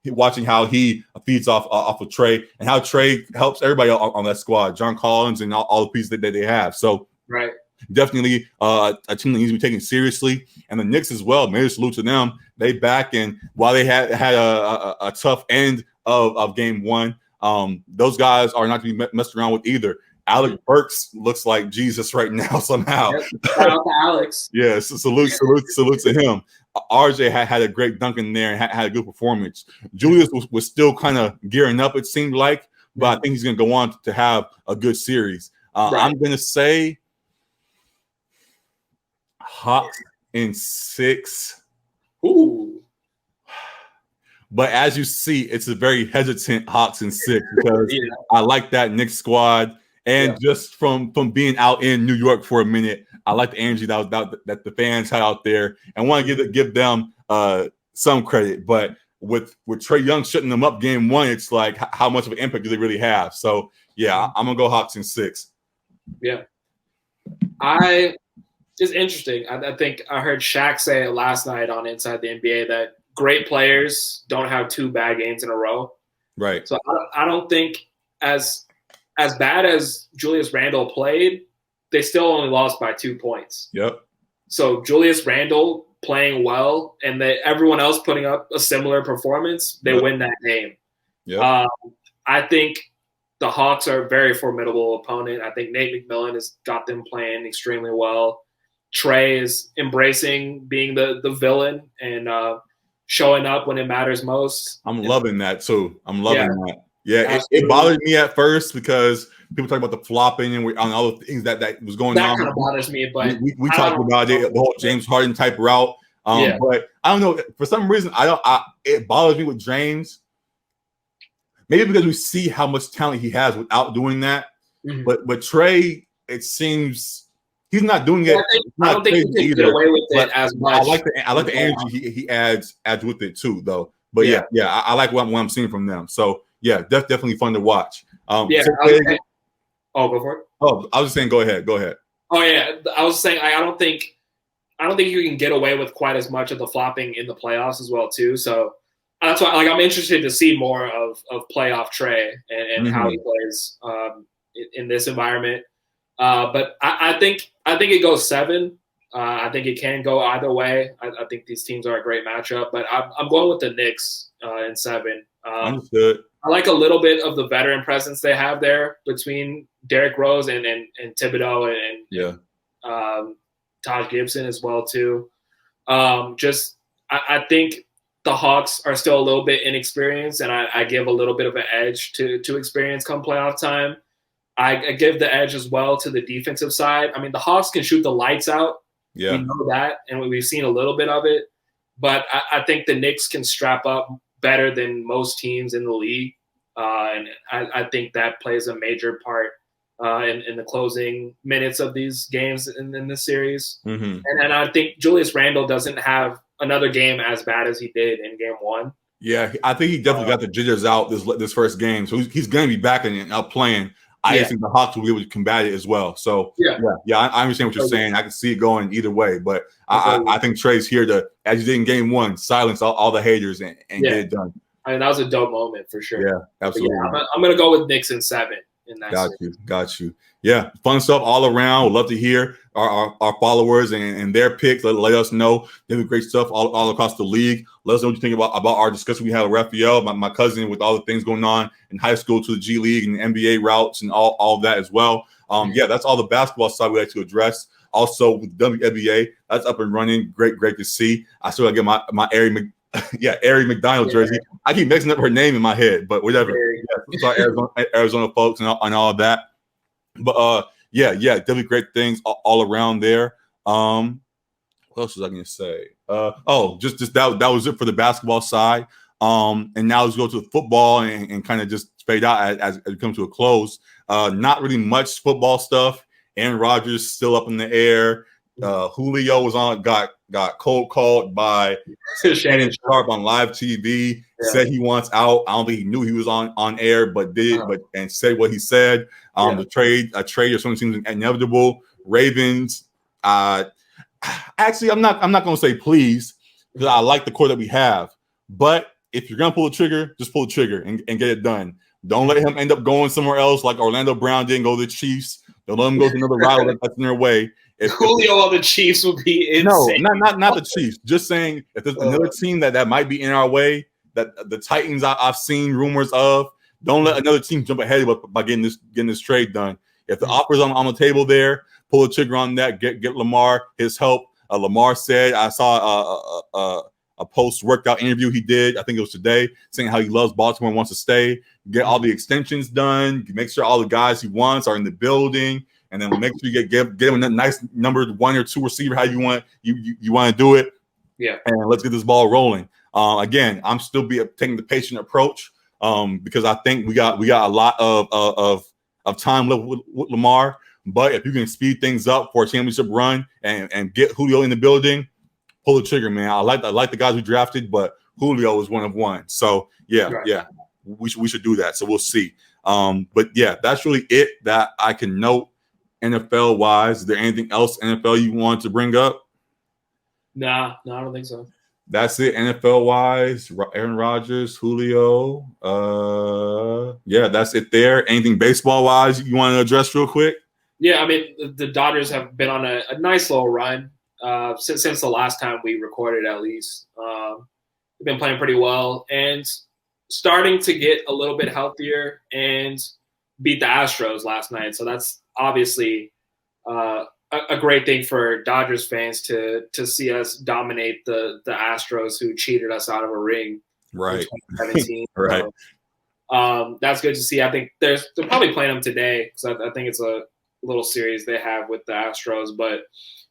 watching how he feeds off of Trae and how Trae helps everybody on that squad, John Collins and all the pieces that they have. So definitely a team that needs to be taken seriously. And the Knicks as well. Major salute to them. They back, and while they had a tough end of game one, those guys are not to be messed around with either. Alec Burks looks like Jesus right now somehow. Yep. Shout out to Alex. Yeah, so salute to him. RJ had a great dunk in there and had a good performance. Julius was still kind of gearing up, it seemed like, but I think he's going to go on to have a good series. I'm going to say Hawks in 6. Ooh. But as you see, it's a very hesitant Hawks in 6 because I like that Knicks squad. And just from being out in New York for a minute, I like the energy that the fans had out there, and want to give them some credit. But with Trae Young shutting them up game one, it's like how much of an impact do they really have? So I'm gonna go Hawks in 6. Yeah, it's interesting. I think I heard Shaq say it last night on Inside the NBA that great players don't have 2 bad games in a row. Right. So I don't think as bad as Julius Randle played, they still only lost by 2 points. Yep. So Julius Randle playing well and everyone else putting up a similar performance, they win that game. Yep. I think the Hawks are a very formidable opponent. I think Nate McMillan has got them playing extremely well. Trae is embracing being the villain and showing up when it matters most. I'm loving that too. I'm loving that. Yeah, it bothered me at first because people talk about the flopping and on all the things that was going on. That kind of bothers me, but we talked about it, the whole James Harden type route. But I don't know, for some reason it bothers me with James. Maybe because we see how much talent he has without doing that. Mm-hmm. But Trae, it seems he's not doing it. I don't think he can get away with it as much. I like the energy he adds with it too, though. But I like what I'm seeing from them. So yeah, definitely fun to watch. Go for it. Oh, I was just saying, go ahead. Oh yeah, I was saying I don't think you can get away with quite as much of the flopping in the playoffs as well too. So that's why I'm interested to see more of playoff Trae and how he plays in this environment. But I think it goes 7. I think it can go either way. I think these teams are a great matchup, but I'm going with the Knicks in 7. Understood. I like a little bit of the veteran presence they have there between Derrick Rose and Thibodeau and Taj Gibson as well too. I think the Hawks are still a little bit inexperienced, and I give a little bit of an edge to experience come playoff time. I give the edge as well to the defensive side. I mean, the Hawks can shoot the lights out. Yeah. We know that, and we've seen a little bit of it. But I think the Knicks can strap up better than most teams in the league. And I think that plays a major part in the closing minutes of these games in this series. Mm-hmm. And I think Julius Randle doesn't have another game as bad as he did in game 1. Yeah, I think he definitely got the jitters out this first game. So he's going to be back and out playing. I just think the Hawks will be able to combat it as well. So, I understand what you're saying. I can see it going either way. But I think Trae's here to, as you did in game 1, silence all the haters and get it done. I mean, that was a dope moment for sure. Yeah, absolutely. I'm going to go with Knicks in 7 in that series. Got you. Yeah, fun stuff all around. We'd love to hear our followers and their picks. Let us know. They do great stuff all across the league. Let us know what you think about our discussion we had with Raphael, my cousin, with all the things going on in high school to the G League and NBA routes and all of that as well. That's all the basketball side we like to address. Also with WNBA, that's up and running. Great to see. I still gotta get my Ari McDonald jersey. I keep mixing up her name in my head, but whatever. Sorry, Arizona folks and all of that. But definitely great things all around there. What else was I gonna say? Just that was it for the basketball side. And now let's go to football and kind of just fade out as it comes to a close. Not really much football stuff. Aaron Rodgers still up in the air. Julio was got cold called by Shannon Sharp on live TV. Said he wants out. I don't think he knew he was on air, but and said what he said. The trade or something seems inevitable. Ravens. Actually, I'm not going to say please because I like the core that we have. But if you're going to pull the trigger, just pull the trigger and get it done. Don't let him end up going somewhere else like Orlando Brown didn't go to the Chiefs. Don't let him go to another rival that's in their way. Julio on the Chiefs would be insane. No, not the Chiefs. Just saying, if there's another team that might be in our way, that the Titans I've seen rumors of, don't let another team jump ahead by getting this trade done. If the offer's on the table there, pull the trigger on that. Get Lamar his help. Lamar said, I saw a post-workout interview he did, I think it was today, saying how he loves Baltimore and wants to stay. Get all the extensions done. Make sure all the guys he wants are in the building. And then make sure you get him a nice number 1 or 2 receiver, how you want to do it. Yeah. And let's get this ball rolling. Again, I'm still taking the patient approach because I think we got a lot of time left with Lamar. But if you can speed things up for a championship run and get Julio in the building, pull the trigger, man. I like the guys we drafted, but Julio is one of one. So yeah, we should do that. So we'll see. But yeah, that's really it that I can note. NFL wise, is there anything else NFL you want to bring up? No, I don't think so. That's it. NFL wise, Aaron Rodgers, Julio. Yeah, that's it there. Anything baseball wise you want to address real quick? Yeah, I mean the Dodgers have been on a nice little run since the last time we recorded. At least they've been playing pretty well and starting to get a little bit healthier and beat the Astros last night. So that's obviously a great thing for Dodgers fans to see us dominate the Astros who cheated us out of a ring right in 2017. Right. So, that's good to see. I think they're probably playing them today because I think it's a little series they have with the Astros. But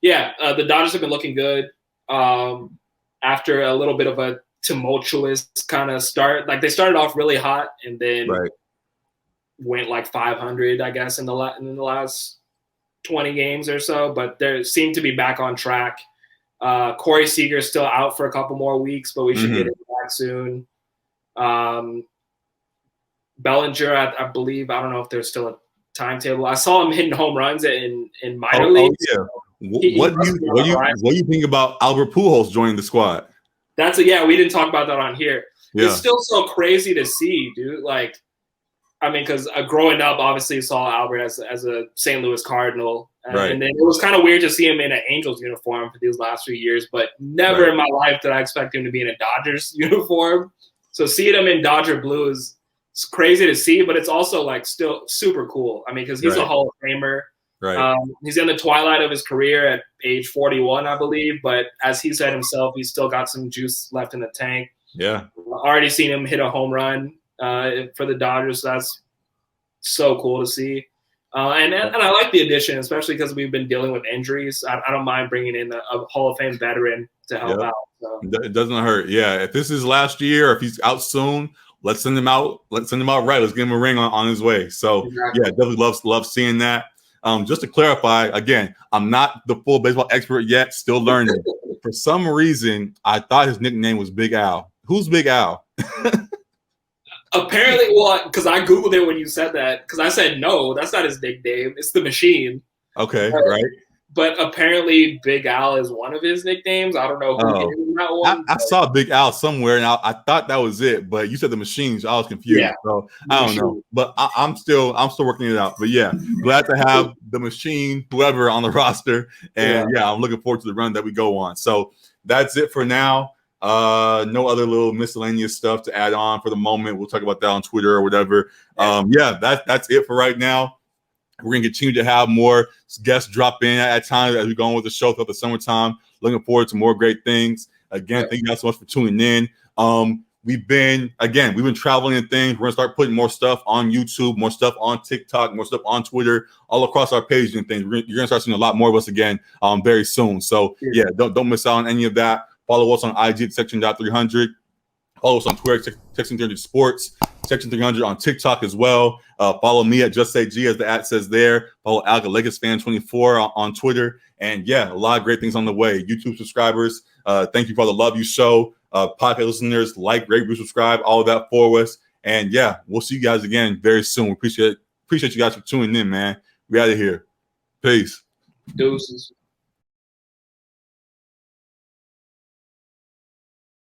yeah, the Dodgers have been looking good after a little bit of a tumultuous kind of start. Like they started off really hot and then went like 500, I guess, in the last 20 games or so, but they seem to be back on track. Corey Seager's still out for a couple more weeks, but we should get him back soon. Bellinger, I believe, I don't know if there's still a timetable. I saw him hitting home runs in minor leagues. Yeah. What do you think about Albert Pujols joining the squad? We didn't talk about that on here. Yeah. It's still so crazy to see, dude. Like, I mean, because growing up, obviously saw Albert as a St. Louis Cardinal. And then it was kind of weird to see him in an Angels uniform for these last few years, but never in my life did I expect him to be in a Dodgers uniform. So seeing him in Dodger blue is crazy to see, but it's also like still super cool. I mean, because he's a Hall of Famer. Right. He's in the twilight of his career at age 41, I believe. But as he said himself, he's still got some juice left in the tank. Yeah. Already seen him hit a home run for the Dodgers. So that's so cool to see. And I like the addition, especially because we've been dealing with injuries. I don't mind bringing in a Hall of Fame veteran to help out. So. It doesn't hurt. Yeah. If this is last year, or if he's out soon, let's send him out. Let's send him out right. Let's give him a ring on his way. So, yeah, definitely love seeing that. Just to clarify, again, I'm not the full baseball expert yet, still learning. For some reason, I thought his nickname was Big Al. Who's Big Al? Apparently, because I Googled it when you said that, because I said, no, that's not his nickname. It's the Machine. Okay, right. But apparently Big Al is one of his nicknames. I don't know who gave him that one. I saw Big Al somewhere, and I thought that was it. But you said the Machine, so I was confused. Yeah. So I don't know. But I'm still working it out. But yeah, glad to have the Machine, whoever on the roster. And yeah, I'm looking forward to the run that we go on. So that's it for now. No other little miscellaneous stuff to add on for the moment. We'll talk about that on Twitter or whatever. Yeah, that's it for right now. We're going to continue to have more guests drop in at times as we go on with the show throughout the summertime. Looking forward to more great things. Again, thank you guys so much for tuning in. We've been traveling and things. We're going to start putting more stuff on YouTube, more stuff on TikTok, more stuff on Twitter, all across our page and things. You're going to start seeing a lot more of us again very soon. So, yeah, don't miss out on any of that. Follow us on IG at Section.300. Follow us on Twitter, Section 300 Sports, Section 300 on TikTok as well. Follow me at Just Say G, as the ad says there. Follow Alec Fan 24 on Twitter. And yeah, a lot of great things on the way. YouTube subscribers, thank you for all the love you show. Podcast listeners, like, rate, subscribe, all of that for us. And yeah, we'll see you guys again very soon. We appreciate you guys for tuning in, man. We out of here. Peace. Deuces.